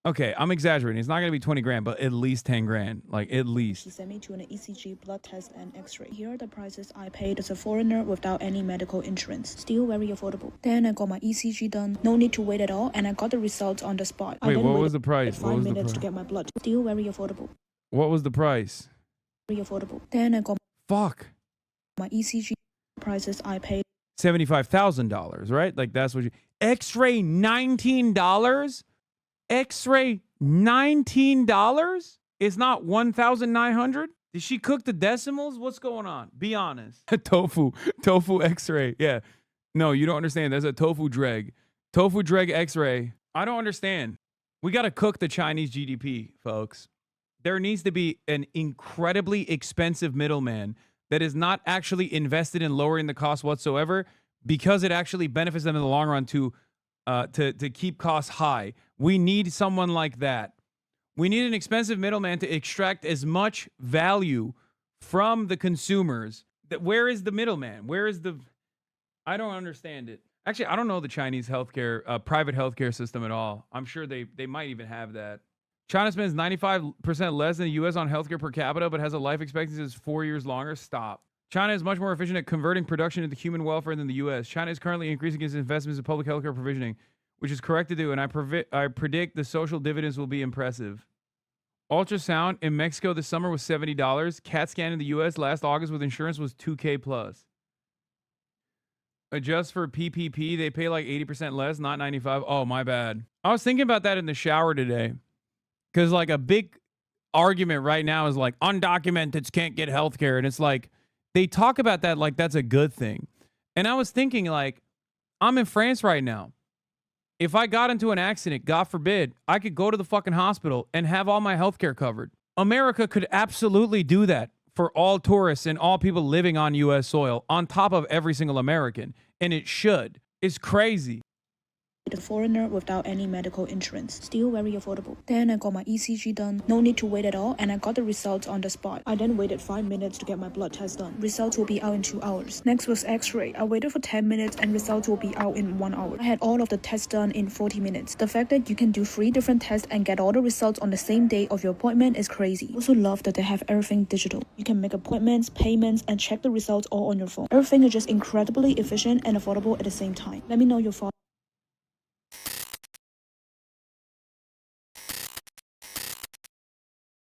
Speaker 1: Okay, I'm exaggerating. It's not going to be 20 grand, but at least 10 grand. Like, at least.
Speaker 21: She sent me to an ECG, blood test, and X-ray. Here are the prices I paid as a foreigner without any medical insurance. Still very affordable. Then I got my ECG done. No need to wait at all, and I got the results on the spot.
Speaker 1: Wait, what was the price?
Speaker 21: 5 minutes to get my blood. Still very affordable.
Speaker 1: What was the price?
Speaker 21: Very affordable. Then I got...
Speaker 1: Fuck.
Speaker 21: My ECG prices I paid...
Speaker 1: $75,000, right? Like, that's what you... X-ray, $19? X-ray $19? It's not 1,900? Did she cook the decimals? What's going on? Be honest. Tofu X-ray. Yeah. No, you don't understand. There's a tofu dreg. Tofu dreg X-ray. I don't understand. We got to cook the Chinese GDP, folks. There needs to be an incredibly expensive middleman that is not actually invested in lowering the cost whatsoever because it actually benefits them in the long run to keep costs high. We need someone like that. We need an expensive middleman to extract as much value from the consumers. Where is the middleman? Where is the... I don't understand it. Actually, I don't know the Chinese healthcare, private healthcare system at all. I'm sure they might even have that. China spends 95% less than the U.S. on healthcare per capita, but has a life expectancy that's 4 years longer. Stop. China is much more efficient at converting production into human welfare than the U.S. China is currently increasing its investments in public healthcare provisioning, which is correct to do, and I predict the social dividends will be impressive. Ultrasound in Mexico this summer was $70. CAT scan in the U.S. last August with insurance was $2K plus. Adjust for PPP, they pay like 80% less, not 95. Oh, my bad. I was thinking about that in the shower today, because like a big argument right now is like undocumenteds can't get healthcare, and it's like they talk about that like that's a good thing. And I was thinking, like, I'm in France right now. If I got into an accident, God forbid, I could go to the fucking hospital and have all my healthcare covered. America could absolutely do that for all tourists and all people living on U.S. soil, on top of every single American. And it should. It's crazy.
Speaker 21: A foreigner without any medical insurance. Still very affordable. Then I got my ECG done. No need to wait at all, and I got the results on the spot. I then waited 5 minutes to get my blood test done. Results will be out in 2 hours. Next was X-ray. I waited for 10 minutes and results will be out in 1 hour. I had all of the tests done in 40 minutes. The fact that you can do 3 different tests and get all the results on the same day of your appointment is crazy. I also love that they have everything digital. You can make appointments, payments, and check the results all on your phone. Everything is just incredibly efficient and affordable at the same time. Let me know your thoughts.